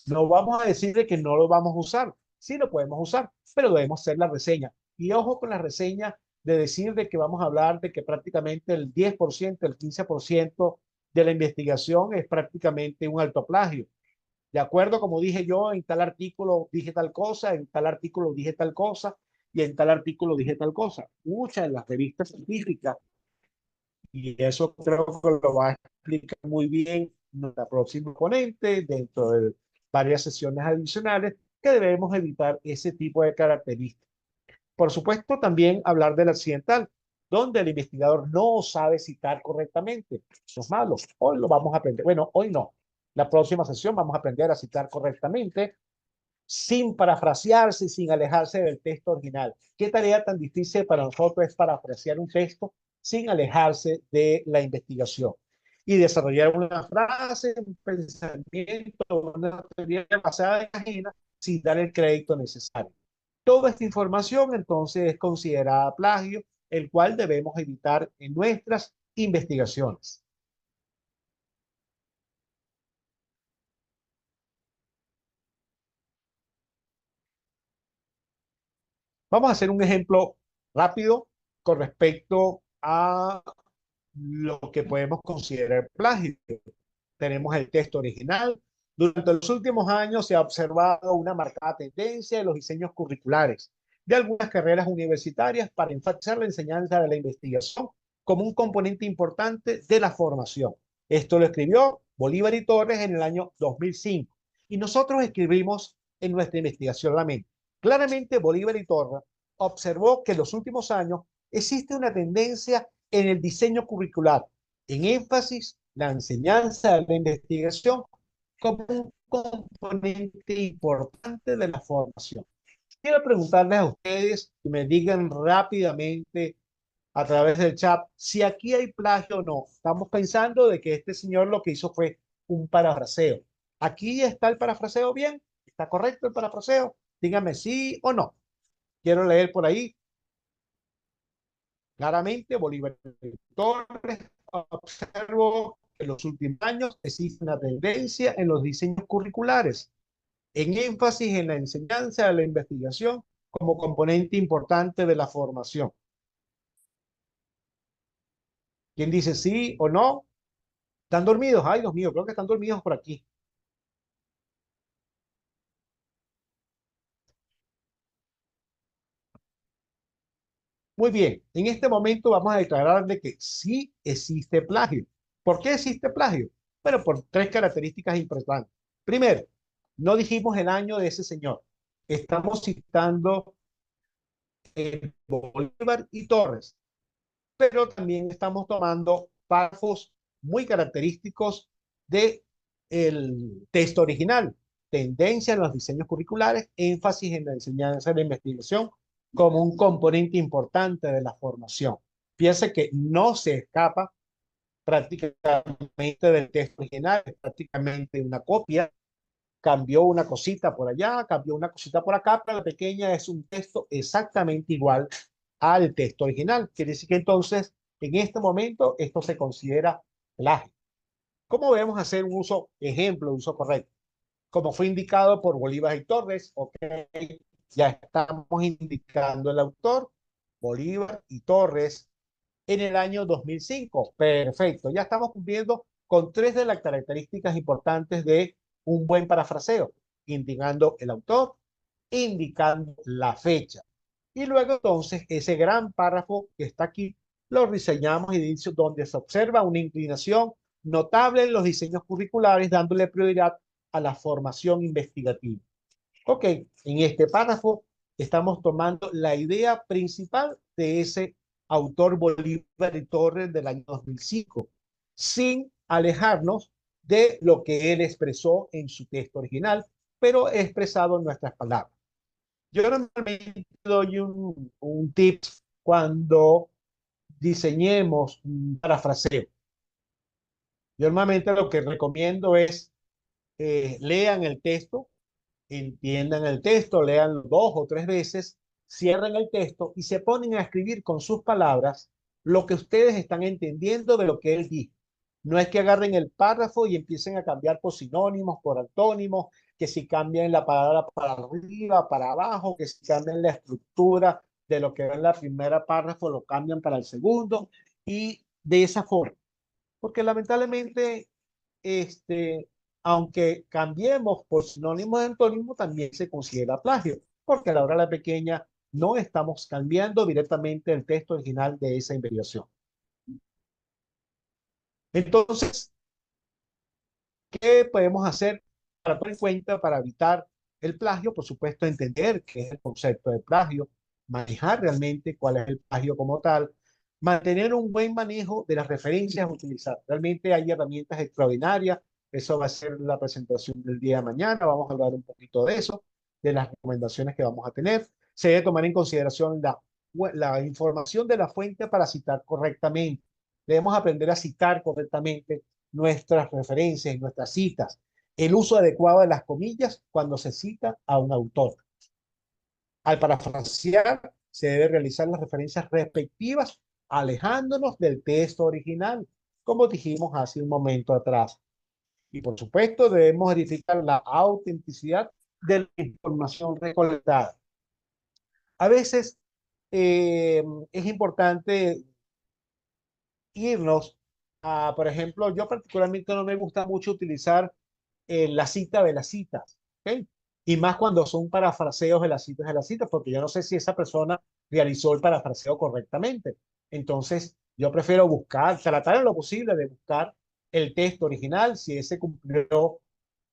No vamos a decir de que no lo vamos a usar. Sí lo podemos usar, pero debemos hacer la reseña. Y ojo con la reseña de decir de que vamos a hablar de que prácticamente el 10%, el 15% de la investigación es prácticamente un alto plagio. De acuerdo, como dije yo, en tal artículo dije tal cosa, en tal artículo dije tal cosa, y en tal artículo dije tal cosa. Muchas de las revistas científicas, y eso creo que lo va a explicar muy bien nuestra próxima ponente dentro de varias sesiones adicionales, que debemos evitar ese tipo de características. Por supuesto, también hablar del accidental, donde el investigador no sabe citar correctamente. Eso es malo. Hoy lo vamos a aprender. Bueno, hoy no. La próxima sesión vamos a aprender a citar correctamente, sin parafrasearse, sin alejarse del texto original. ¿Qué tarea tan difícil para nosotros es parafrasear un texto sin alejarse de la investigación? Y desarrollar una frase, un pensamiento, una teoría basada en ajena sin dar el crédito necesario. Toda esta información entonces es considerada plagio, el cual debemos evitar en nuestras investigaciones. Vamos a hacer un ejemplo rápido con respecto a lo que podemos considerar plagio. Tenemos el texto original, Durante los últimos años se ha observado una marcada tendencia en los diseños curriculares de algunas carreras universitarias para enfatizar la enseñanza de la investigación como un componente importante de la formación. Esto lo escribió Bolívar y Torres en el año 2005 y nosotros escribimos en nuestra investigación la mente. Claramente Bolívar y Torres observó que en los últimos años existe una tendencia en el diseño curricular, en énfasis la enseñanza de la investigación como un componente importante de la formación. Quiero preguntarles a ustedes que me digan rápidamente a través del chat si aquí hay plagio o no. Estamos pensando de que este señor lo que hizo fue un parafraseo. ¿Aquí está el parafraseo bien? ¿Está correcto el parafraseo? Díganme sí o no. Quiero leer por ahí. Claramente, Bolívar Torres observó que en los últimos años existe una tendencia en los diseños curriculares en énfasis en la enseñanza de la investigación como componente importante de la formación. ¿Quién dice sí o no? ¿Están dormidos? Ay, Dios mío, creo que están dormidos por aquí. Muy bien, en este momento vamos a declarar de que sí existe plagio. ¿Por qué existe plagio? Bueno, por tres características importantes. Primero, no dijimos el año de ese señor. Estamos citando Bolívar y Torres, pero también estamos tomando párrafos muy característicos de el texto original. Tendencia en los diseños curriculares, énfasis en la enseñanza de la investigación como un componente importante de la formación. Piense que no se escapa prácticamente del texto original, es prácticamente una copia, cambió una cosita por allá, cambió una cosita por acá, pero la pequeña es un texto exactamente igual al texto original. Quiere decir que entonces, en este momento, esto se considera plagio. ¿Cómo debemos hacer un uso, ejemplo, uso correcto? Como fue indicado por Bolívar y Torres, ok, ya estamos indicando el autor, Bolívar y Torres, en el año 2005. Perfecto, ya estamos cumpliendo con tres de las características importantes de un buen parafraseo, indicando el autor, indicando la fecha. Y luego entonces ese gran párrafo que está aquí lo diseñamos y dice donde se observa una inclinación notable en los diseños curriculares, dándole prioridad a la formación investigativa. Ok, en este párrafo estamos tomando la idea principal de ese autor Bolívar y Torres del año 2005, sin alejarnos de lo que él expresó en su texto original, pero expresado en nuestras palabras. Yo normalmente doy un tip cuando diseñemos un parafraseo. Yo normalmente lo que recomiendo es lean el texto, entiendan el texto, lean dos o tres veces, cierren el texto y se ponen a escribir con sus palabras lo que ustedes están entendiendo de lo que él dijo. No es que agarren el párrafo y empiecen a cambiar por sinónimos, por antónimos, que si cambian la palabra para arriba, para abajo, que si cambian la estructura de lo que va en la primera párrafo, lo cambian para el segundo y de esa forma. Porque lamentablemente aunque cambiemos por sinónimo de antónimo, también se considera plagio, porque a la hora de la pequeña no estamos cambiando directamente el texto original de esa investigación. Entonces, ¿qué podemos hacer para tomar en cuenta para evitar el plagio? Por supuesto, entender qué es el concepto de plagio, manejar realmente cuál es el plagio como tal, mantener un buen manejo de las referencias a utilizar. Realmente hay herramientas extraordinarias. Eso va a ser la presentación del día de mañana. Vamos a hablar un poquito de eso, de las recomendaciones que vamos a tener. Se debe tomar en consideración la información de la fuente para citar correctamente. Debemos aprender a citar correctamente nuestras referencias y nuestras citas, el uso adecuado de las comillas cuando se cita a un autor. Al parafrasear, se debe realizar las referencias respectivas, alejándonos del texto original, como dijimos hace un momento atrás. Y por supuesto, debemos verificar la autenticidad de la información recolectada. A veces es importante irnos a, por ejemplo, yo particularmente no me gusta mucho utilizar la cita de las citas, ¿ok? Y más cuando son parafraseos de las citas, porque yo no sé si esa persona realizó el parafraseo correctamente. Entonces, yo prefiero buscar, tratar en lo posible de buscar el texto original, si ese cumplió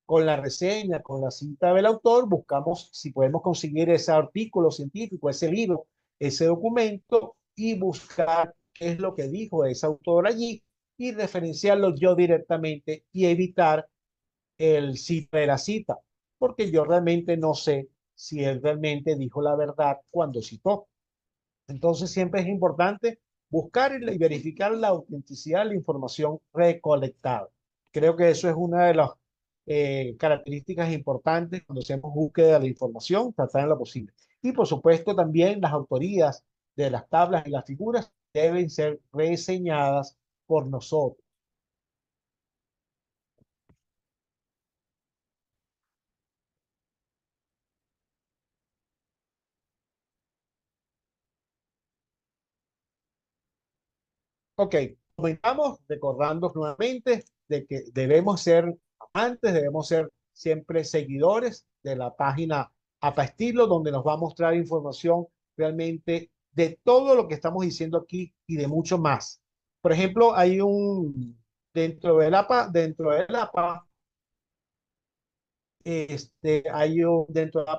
con la reseña, con la cita del autor, buscamos si podemos conseguir ese artículo científico, ese libro, ese documento y buscar qué es lo que dijo ese autor allí y referenciarlo yo directamente y evitar el cita de la cita, porque yo realmente no sé si él realmente dijo la verdad cuando citó. Entonces siempre es importante buscar y verificar la autenticidad de la información recolectada. Creo que eso es una de las características importantes cuando hacemos búsqueda de la información, tratar en lo posible. Y por supuesto también las autorías de las tablas y las figuras deben ser reseñadas por nosotros. Ok, comentamos, recordando nuevamente de que debemos ser amantes, debemos ser siempre seguidores de la página APA Estilo, donde nos va a mostrar información realmente de todo lo que estamos diciendo aquí y de mucho más. Por ejemplo, dentro del APA, dentro del APA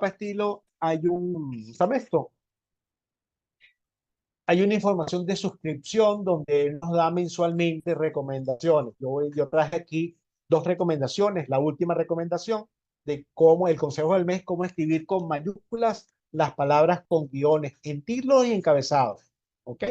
Estilo, ¿sabes esto? Hay una información de suscripción donde él nos da mensualmente recomendaciones. Yo traje aquí dos recomendaciones. La última recomendación de cómo el consejo del mes, cómo escribir con mayúsculas las palabras con guiones en títulos y encabezados. ¿Ok?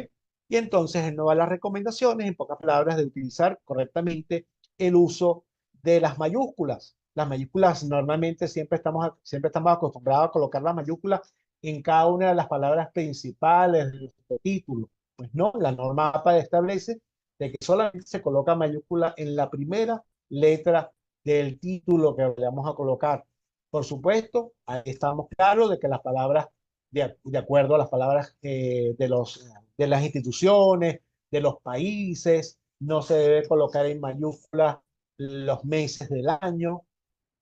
Y entonces él nos da las recomendaciones, en pocas palabras, de utilizar correctamente el uso de las mayúsculas. Las mayúsculas normalmente siempre estamos acostumbrados a colocar las mayúsculas en cada una de las palabras principales del título. Pues no, la norma APA establece de que solamente se coloca mayúscula en la primera letra del título que vayamos a colocar. Por supuesto, ahí estamos claros de que las palabras, de acuerdo a las palabras de las instituciones, de los países, no se debe colocar en mayúsculas los meses del año.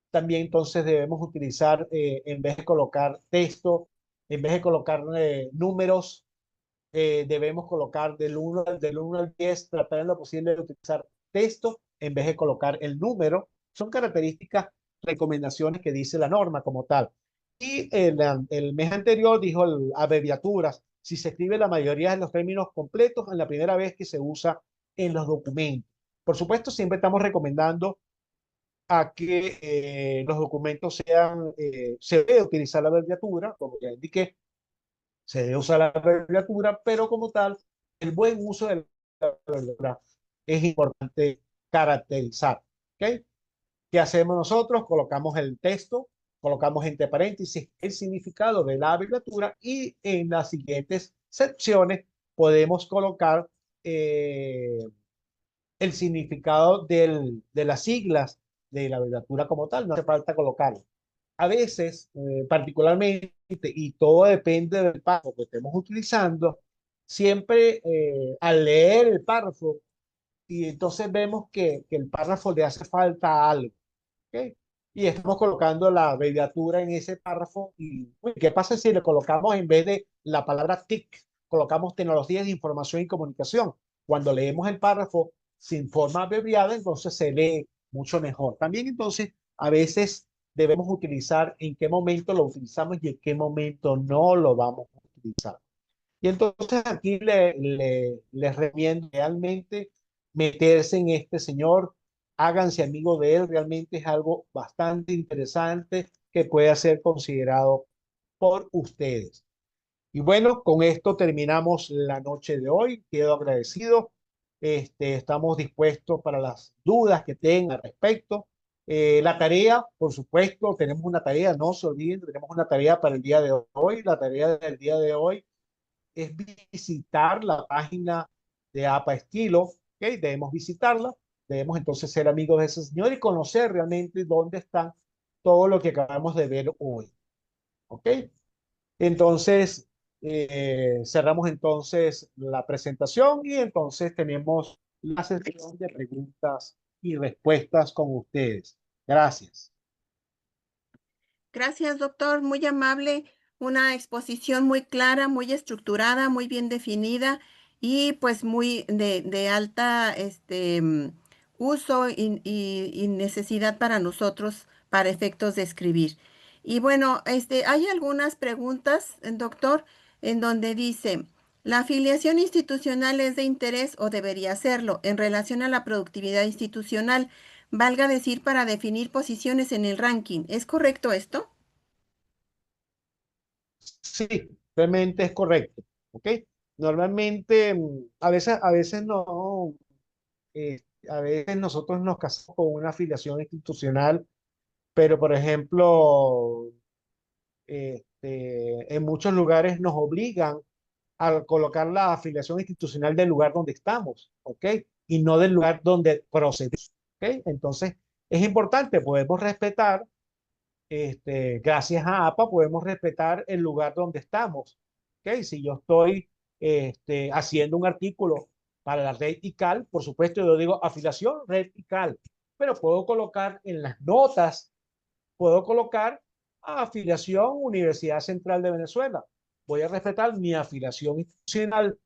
También entonces debemos utilizar, en vez de colocar texto, en vez de colocar números, debemos colocar del 1 al 10, tratar en lo posible de utilizar texto en vez de colocar el número. Son características, recomendaciones que dice la norma como tal. Y el mes anterior dijo abreviaturas. Si se escribe la mayoría de los términos completos en la primera vez que se usa en los documentos. Por supuesto, siempre estamos recomendando a que los documentos se debe utilizar la abreviatura, como ya indiqué, se debe usar la abreviatura, pero como tal, el buen uso de la abreviatura es importante caracterizar. ¿Ok? ¿Qué hacemos nosotros? Colocamos el texto, colocamos entre paréntesis el significado de la abreviatura y en las siguientes secciones podemos colocar eh, el significado de las siglas de la abreviatura como tal, no hace falta colocarlo. A veces, particularmente, y todo depende del párrafo que estemos utilizando, siempre al leer el párrafo, y entonces vemos que el párrafo le hace falta algo, ¿ok? Y estamos colocando la abreviatura en ese párrafo, y uy, ¿qué pasa si le colocamos en vez de la palabra TIC, colocamos tecnologías de información y comunicación? Cuando leemos el párrafo sin forma abreviada, entonces se lee mucho mejor. También entonces, a veces debemos utilizar en qué momento lo utilizamos y en qué momento no lo vamos a utilizar. Y entonces aquí les recomiendo realmente meterse en este señor, háganse amigo de él, realmente es algo bastante interesante que puede ser considerado por ustedes. Y bueno, con esto terminamos la noche de hoy. Quedo agradecido. Estamos dispuestos para las dudas que tengan al respecto. La tarea, por supuesto, tenemos una tarea, no se olviden, tenemos una tarea para el día de hoy. La tarea del día de hoy es visitar la página de APA Estilo, ¿ok? Debemos visitarla, debemos entonces ser amigos de ese señor y conocer realmente dónde está todo lo que acabamos de ver hoy, ¿ok? Entonces, cerramos entonces la presentación y entonces tenemos la sesión de preguntas y respuestas con ustedes. Gracias. Gracias, doctor. Muy amable. Una exposición muy clara, muy estructurada, muy bien definida y pues muy de alta uso y necesidad para nosotros para efectos de escribir. Y bueno, hay algunas preguntas, doctor, en donde dice, ¿la afiliación institucional es de interés o debería serlo en relación a la productividad institucional? Valga decir, para definir posiciones en el ranking. ¿Es correcto esto? Sí, realmente es correcto. ¿Ok? Normalmente, a veces no, eh, a veces nosotros nos casamos con una afiliación institucional, pero por ejemplo, en muchos lugares nos obligan a colocar la afiliación institucional del lugar donde estamos, ¿ok? Y no del lugar donde procedemos, ¿ok? Entonces, es importante, podemos respetar, gracias a APA, podemos respetar el lugar donde estamos, ¿ok? Si yo estoy haciendo un artículo para la red ICAL, por supuesto, yo digo afiliación red ICAL, pero puedo colocar en las notas, puedo colocar afiliación Universidad Central de Venezuela. Voy a respetar mi afiliación institucional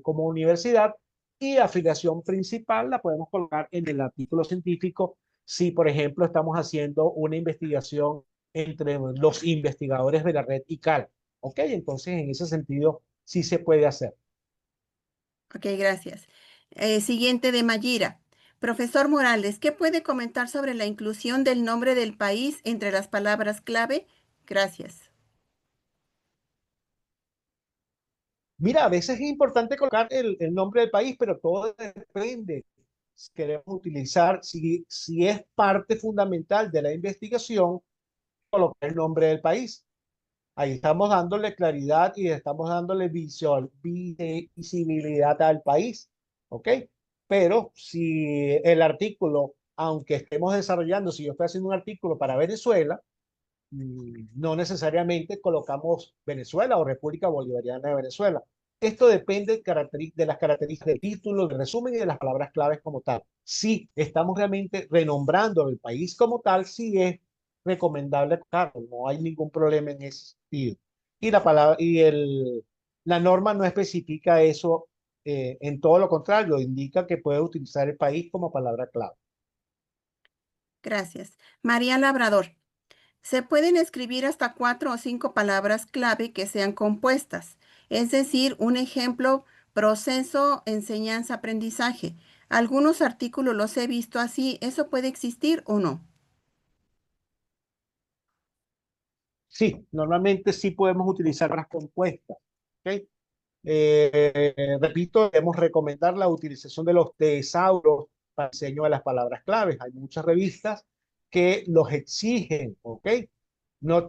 como universidad, y afiliación principal la podemos colocar en el artículo científico si, por ejemplo, estamos haciendo una investigación entre los investigadores de la red ICAL. ¿Ok? Entonces, en ese sentido, sí se puede hacer. Ok, gracias. Siguiente de Mayira. Profesor Morales, ¿qué puede comentar sobre la inclusión del nombre del país entre las palabras clave? Gracias. Mira, a veces es importante colocar el nombre del país, pero todo depende. Si queremos utilizar, si es parte fundamental de la investigación, colocar el nombre del país. Ahí estamos dándole claridad y estamos dándole visibilidad al país. ¿Ok? Pero si el artículo, aunque estemos desarrollando, si yo estoy haciendo un artículo para Venezuela, no necesariamente colocamos Venezuela o República Bolivariana de Venezuela. Esto depende de las características del título, del resumen y de las palabras claves como tal. Si estamos realmente renombrando el país como tal, sí es recomendable, claro, no hay ningún problema en ese sentido. Y la norma no especifica eso, en todo lo contrario, indica que puede utilizar el país como palabra clave. Gracias. María Labrador. Se pueden escribir hasta 4 o 5 palabras clave que sean compuestas. Es decir, un ejemplo, proceso, enseñanza, aprendizaje. Algunos artículos los he visto así. ¿Eso puede existir o no? Sí, normalmente sí podemos utilizar las compuestas. ¿Ok? Repito, debemos recomendar la utilización de los tesauros para el diseño de las palabras claves. Hay muchas revistas que los exigen, ¿ok? No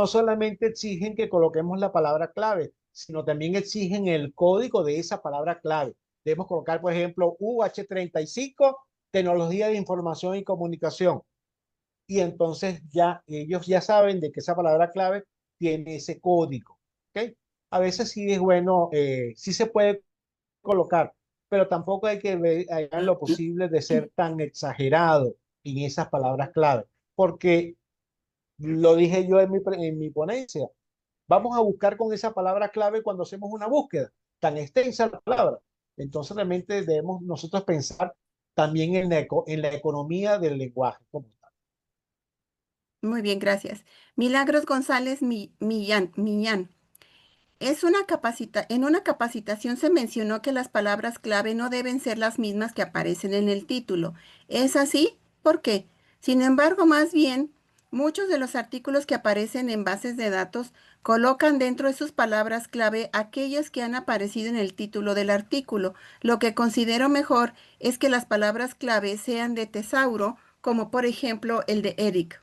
solamente exigen que coloquemos la palabra clave, sino también exigen el código de esa palabra clave. Debemos colocar, por ejemplo, UH35, Tecnología de Información y Comunicación. Y entonces ya ellos ya saben de que esa palabra clave tiene ese código. ¿Ok? A veces sí es bueno, sí se puede colocar, pero tampoco hay que hagan lo posible de ser tan exagerado en esas palabras clave, porque lo dije yo en mi ponencia, vamos a buscar con esa palabra clave cuando hacemos una búsqueda, tan extensa la palabra. Entonces realmente debemos nosotros pensar también en la economía del lenguaje como tal. Muy bien, gracias. Milagros González Millán. En una capacitación se mencionó que las palabras clave no deben ser las mismas que aparecen en el título. ¿Es así? ¿Por qué? Sin embargo, más bien, muchos de los artículos que aparecen en bases de datos colocan dentro de sus palabras clave aquellas que han aparecido en el título del artículo. Lo que considero mejor es que las palabras clave sean de tesauro, como por ejemplo el de Eric.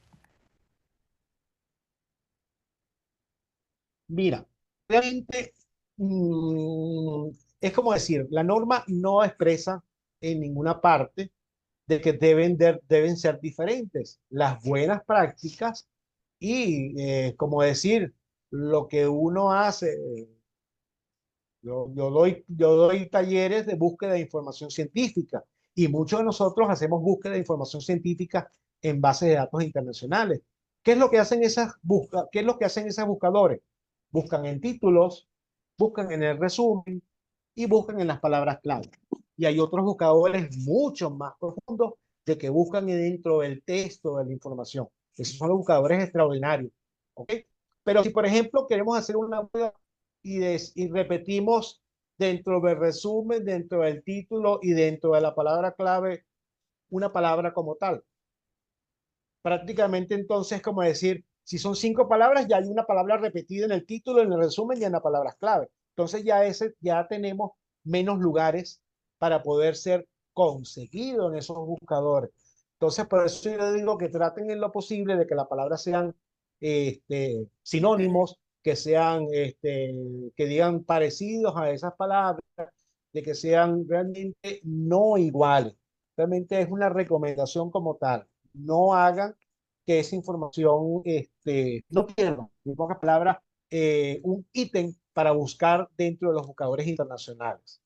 Mira, realmente, mm, es como decir, la norma no expresa en ninguna parte de que deben ser diferentes las buenas prácticas y, como decir, lo que uno hace. Yo doy talleres de búsqueda de información científica, y muchos de nosotros hacemos búsqueda de información científica en bases de datos internacionales. ¿Qué es lo que hacen qué es lo que hacen esos buscadores? Buscan en títulos, buscan en el resumen y buscan en las palabras clave. Y hay otros buscadores mucho más profundos de que buscan dentro del texto de la información. Esos son los buscadores extraordinarios. ¿Ok? Pero si, por ejemplo, queremos hacer una búsqueda y repetimos dentro del resumen, dentro del título y dentro de la palabra clave, una palabra como tal. Prácticamente entonces como decir, si son 5 palabras, ya hay una palabra repetida en el título, en el resumen y en las palabras clave. Entonces ya tenemos menos lugares para poder ser conseguido en esos buscadores. Entonces, por eso yo digo que traten en lo posible de que las palabras sean sinónimos, que sean, que digan parecidos a esas palabras, de que sean realmente no iguales. Realmente es una recomendación como tal. No hagan que esa información no pierdan, en pocas palabras, un ítem para buscar dentro de los buscadores internacionales.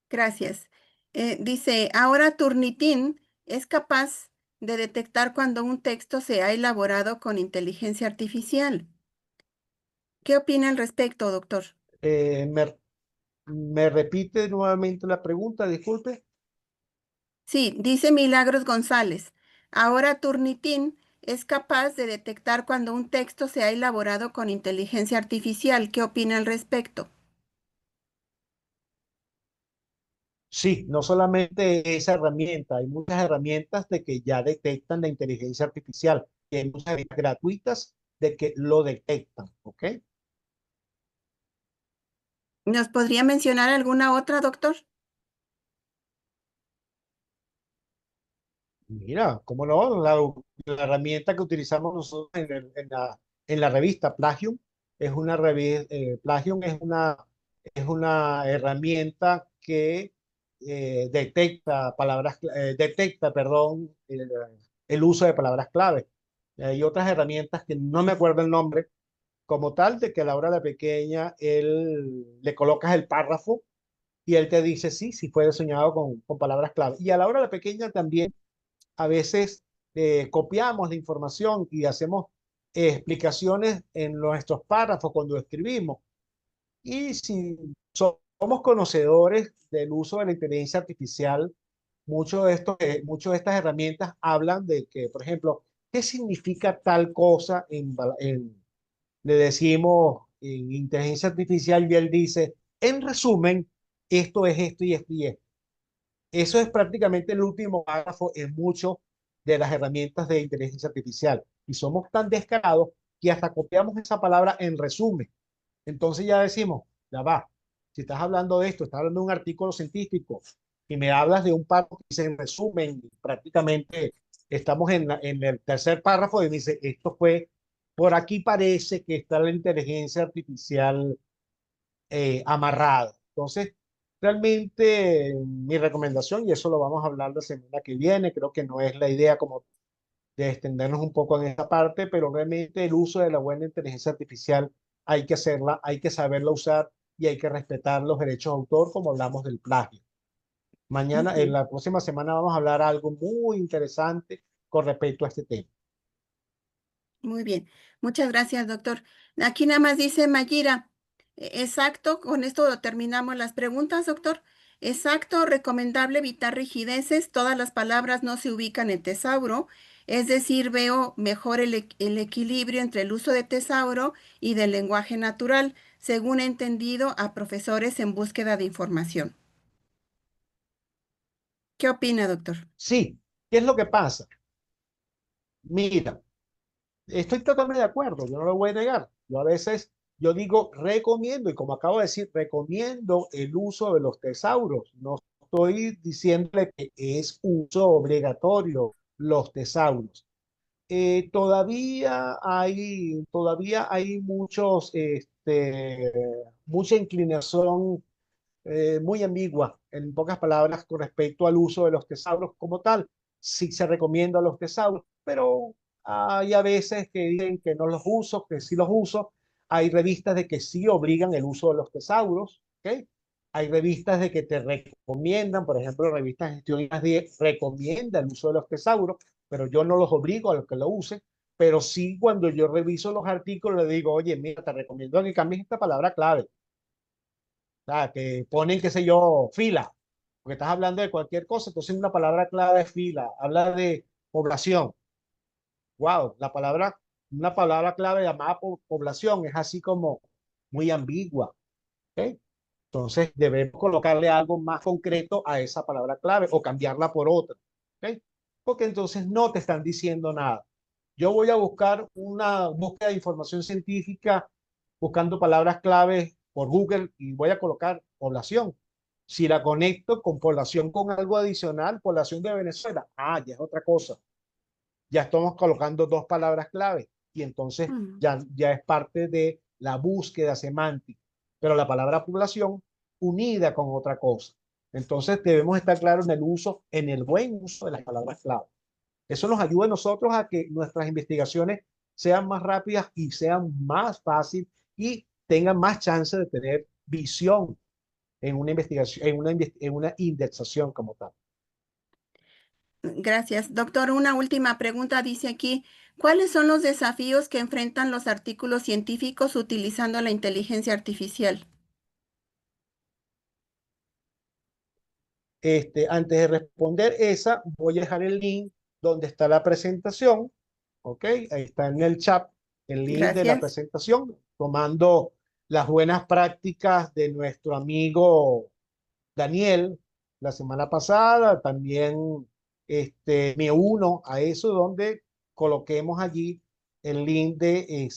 Gracias. Dice, ahora Turnitin es capaz de detectar cuando un texto se ha elaborado con inteligencia artificial. ¿Qué opina al respecto, doctor? Eh, me, me repite nuevamente la pregunta, disculpe. Sí, dice Milagros González. Ahora Turnitin es capaz de detectar cuando un texto se ha elaborado con inteligencia artificial. ¿Qué opina al respecto? Sí, no solamente esa herramienta, hay muchas herramientas de que ya detectan la inteligencia artificial y hay muchas herramientas gratuitas de que lo detectan, ¿ok? ¿Nos podría mencionar alguna otra, doctor? Mira, ¿cómo no? La herramienta que utilizamos nosotros en la revista Plagium es una revista, Plagium es una herramienta que detecta, perdón, el uso de palabras clave. Hay otras herramientas que no me acuerdo el nombre, como tal, de que a la hora de pequeña le colocas el párrafo y él te dice sí, si fue diseñado con palabras clave. Y a la hora de pequeña también a veces copiamos la información y hacemos explicaciones en nuestros párrafos cuando escribimos. Y si somos conocedores del uso de la inteligencia artificial, muchas de estas herramientas hablan de que, por ejemplo, ¿qué significa tal cosa le decimos en inteligencia artificial y él dice, en resumen, esto es esto y esto y esto. Eso es prácticamente el último párrafo en muchas de las herramientas de inteligencia artificial. Y somos tan descarados que hasta copiamos esa palabra en resumen. Entonces ya decimos, ya va, si estás hablando de esto, estás hablando de un artículo científico y me hablas de un párrafo que dice en resumen, prácticamente estamos en el tercer párrafo y me dice, esto fue, por aquí parece que está la inteligencia artificial amarrada. Entonces, realmente mi recomendación, y eso lo vamos a hablar la semana que viene, creo que no es la idea como de extendernos un poco en esta parte, pero realmente el uso de la buena inteligencia artificial hay que hacerla, hay que saberla usar y hay que respetar los derechos de autor como hablamos del plagio. Mañana, en Ujú. la próxima semana vamos a hablar algo muy interesante con respecto a este tema. Muy bien. Muchas gracias, doctor. Aquí nada más dice Mayira. Exacto, con esto terminamos las preguntas, doctor. Exacto, recomendable evitar rigideces. Todas las palabras no se ubican en tesauro. Es decir, veo mejor el equilibrio entre el uso de tesauro y del lenguaje natural, según he entendido a profesores en búsqueda de información. ¿Qué opina, doctor? Sí, ¿qué es lo que pasa? Mira, estoy totalmente de acuerdo, yo no lo voy a negar. Yo a veces, yo digo, recomiendo, y como acabo de decir, recomiendo el uso de los tesauros. No estoy diciéndole que es uso obligatorio los tesauros. Todavía hay mucha inclinación muy ambigua, en pocas palabras, con respecto al uso de los tesauros como tal. Sí se recomienda los tesauros, pero hay a veces que dicen que no los uso, que sí los uso. Hay revistas de que sí obligan el uso de los tesauros, ¿ok? Hay revistas de que te recomiendan, por ejemplo, revistas de gestión I+D recomienda el uso de los tesauros, pero yo no los obligo a los que lo usen, pero sí cuando yo reviso los artículos le digo, oye, mira, te recomiendo que cambies esta palabra clave. O sea, que ponen, qué sé yo, fila, porque estás hablando de cualquier cosa, entonces una palabra clave es fila, habla de población. Wow, una palabra clave llamada población es así como muy ambigua. ¿Ok? Entonces debemos colocarle algo más concreto a esa palabra clave o cambiarla por otra. ¿Ok? Porque entonces no te están diciendo nada. Yo voy a buscar una búsqueda de información científica buscando palabras claves por Google y voy a colocar población. Si la conecto con población con algo adicional, población de Venezuela, ya es otra cosa. Ya estamos colocando dos palabras clave y entonces Mm. ya es parte de la búsqueda semántica. Pero la palabra población unida con otra cosa. Entonces debemos estar claros en el uso, en el buen uso de las palabras clave. Eso nos ayuda a nosotros a que nuestras investigaciones sean más rápidas y sean más fáciles y tengan más chance de tener visión en una investigación, en una indexación como tal. Gracias. Doctor, una última pregunta dice aquí, ¿cuáles son los desafíos que enfrentan los artículos científicos utilizando la inteligencia artificial? Antes de responder esa, voy a dejar el link donde está la presentación. ¿Ok? Ahí está en el chat el link de la Gracias. presentación, tomando las buenas prácticas de nuestro amigo Daniel la semana pasada. También me uno a eso donde coloquemos allí el link de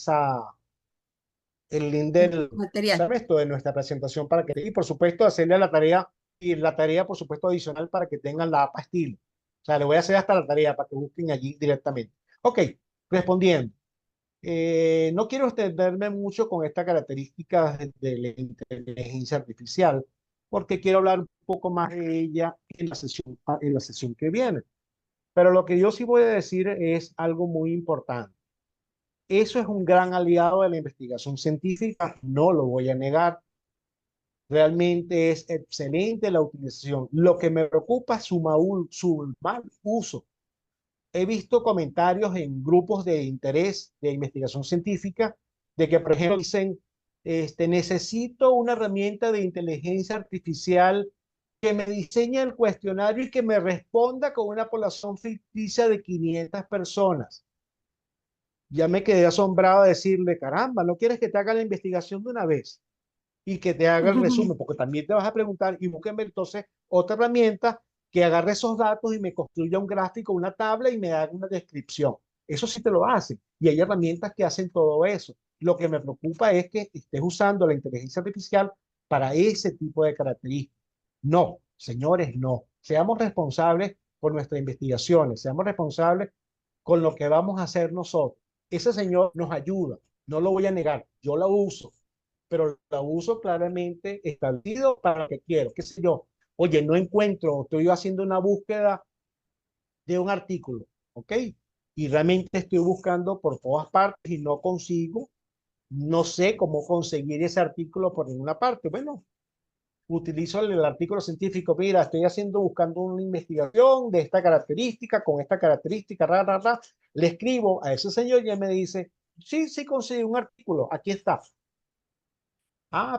el link Material. ¿sabes? Esto de nuestra presentación para que, y por supuesto, hacerle la tarea, y la tarea, por supuesto, adicional para que tengan la APA estilo. O sea, le voy a hacer hasta la tarea para que busquen allí directamente. Ok, respondiendo. No quiero extenderme mucho con esta característica de la inteligencia artificial, porque quiero hablar un poco más de ella en la sesión que viene. Pero lo que yo sí voy a decir es algo muy importante. Eso es un gran aliado de la investigación científica, no lo voy a negar. Realmente es excelente la utilización. Lo que me preocupa es su mal uso. He visto comentarios en grupos de interés de investigación científica de que, por ejemplo, dicen, necesito una herramienta de inteligencia artificial que me diseñe el cuestionario y que me responda con una población ficticia de 500 personas. Ya me quedé asombrado de decirle, caramba, ¿no quieres que te haga la investigación de una vez y que te haga el resumen? Porque también te vas a preguntar y búsqueme entonces otra herramienta que agarre esos datos y me construya un gráfico, una tabla y me haga una descripción. Eso sí te lo hacen y hay herramientas que hacen todo eso. Lo que me preocupa es que estés usando la inteligencia artificial para ese tipo de características. No, señores, no. Seamos responsables por nuestras investigaciones, seamos responsables con lo que vamos a hacer nosotros. Ese señor nos ayuda, no lo voy a negar, yo la uso, pero la uso claramente establecido para lo que quiero, qué sé yo. Oye, no encuentro, estoy haciendo una búsqueda de un artículo, ¿ok? Y realmente estoy buscando por todas partes y no consigo, no sé cómo conseguir ese artículo por ninguna parte. Bueno, utilizo el artículo científico, mira, estoy buscando una investigación de esta característica, con esta característica, le escribo a ese señor y él me dice, sí, sí conseguí un artículo, aquí está.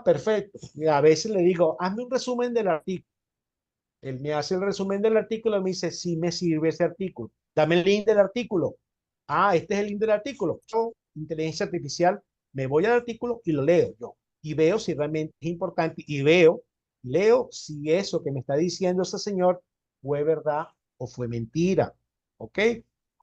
Perfecto. Y a veces le digo, hazme un resumen del artículo. Él me hace el resumen del artículo y me dice, sí me sirve ese artículo. Dame el link del artículo. Este es el link del artículo. Yo, inteligencia artificial, me voy al artículo y lo leo yo. Y veo si realmente es importante y leo si eso que me está diciendo ese señor fue verdad o fue mentira. ¿Ok?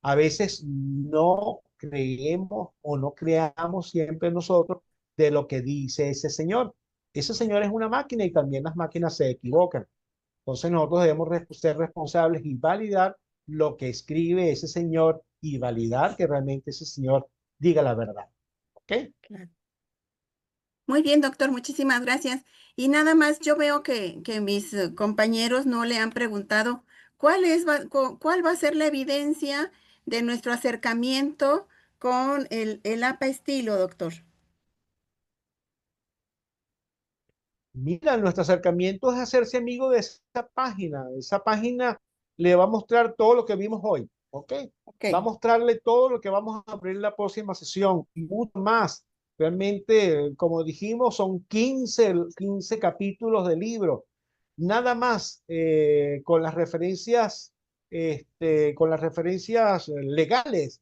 A veces no creemos o no creamos siempre nosotros de lo que dice ese señor. Ese señor es una máquina y también las máquinas se equivocan. Entonces nosotros debemos ser responsables y validar lo que escribe ese señor y validar que realmente ese señor diga la verdad. ¿Ok? Claro. Muy bien, doctor, muchísimas gracias. Y nada más, yo veo que mis compañeros no le han preguntado cuál va a ser la evidencia de nuestro acercamiento con el APA estilo, doctor. Mira, nuestro acercamiento es hacerse amigo de esa página. Esa página le va a mostrar todo lo que vimos hoy, ¿ok? Ok, Va a mostrarle todo lo que vamos a abrir en la próxima sesión y mucho más. Realmente, como dijimos, son 15 capítulos de libro. Nada más con las referencias legales.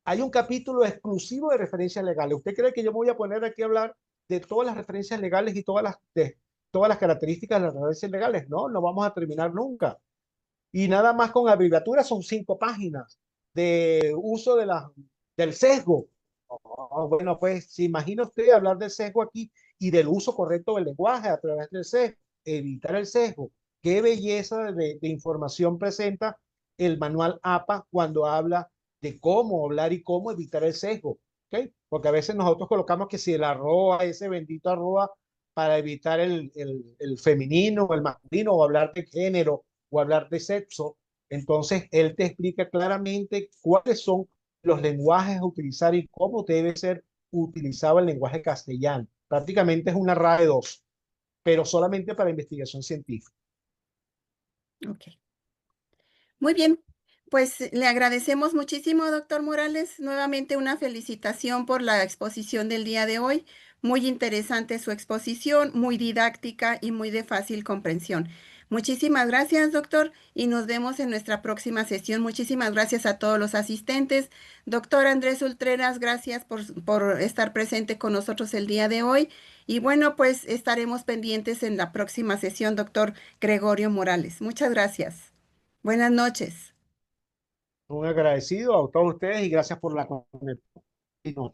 Hay un capítulo exclusivo de referencias legales. ¿Usted cree que yo me voy a poner aquí a hablar de todas las referencias legales y todas las características de las referencias legales? No, no vamos a terminar nunca. Y nada más con abreviaturas son 5 páginas de uso del sesgo. Bueno, pues se imagina usted hablar del sesgo aquí y del uso correcto del lenguaje a través del sesgo, evitar el sesgo. Qué belleza de información presenta el manual APA cuando habla de cómo hablar y cómo evitar el sesgo. ¿Ok? Porque a veces nosotros colocamos que si el arroba, ese bendito arroba, para evitar el femenino o el masculino, o hablar de género, o hablar de sexo. Entonces, él te explica claramente cuáles son los lenguajes a utilizar y cómo debe ser utilizado el lenguaje castellano. Prácticamente es una RAE 2, pero solamente para investigación científica. ok. Muy bien, pues le agradecemos muchísimo, doctor Morales. Nuevamente una felicitación por la exposición del día de hoy. Muy interesante su exposición, muy didáctica y muy de fácil comprensión. Muchísimas gracias, doctor, y nos vemos en nuestra próxima sesión. Muchísimas gracias a todos los asistentes. Doctor Andrés Ultreras, gracias por estar presente con nosotros el día de hoy. Y bueno, pues estaremos pendientes en la próxima sesión, doctor Gregorio Morales. Muchas gracias. Buenas noches. Un agradecido a todos ustedes y gracias por la conexión.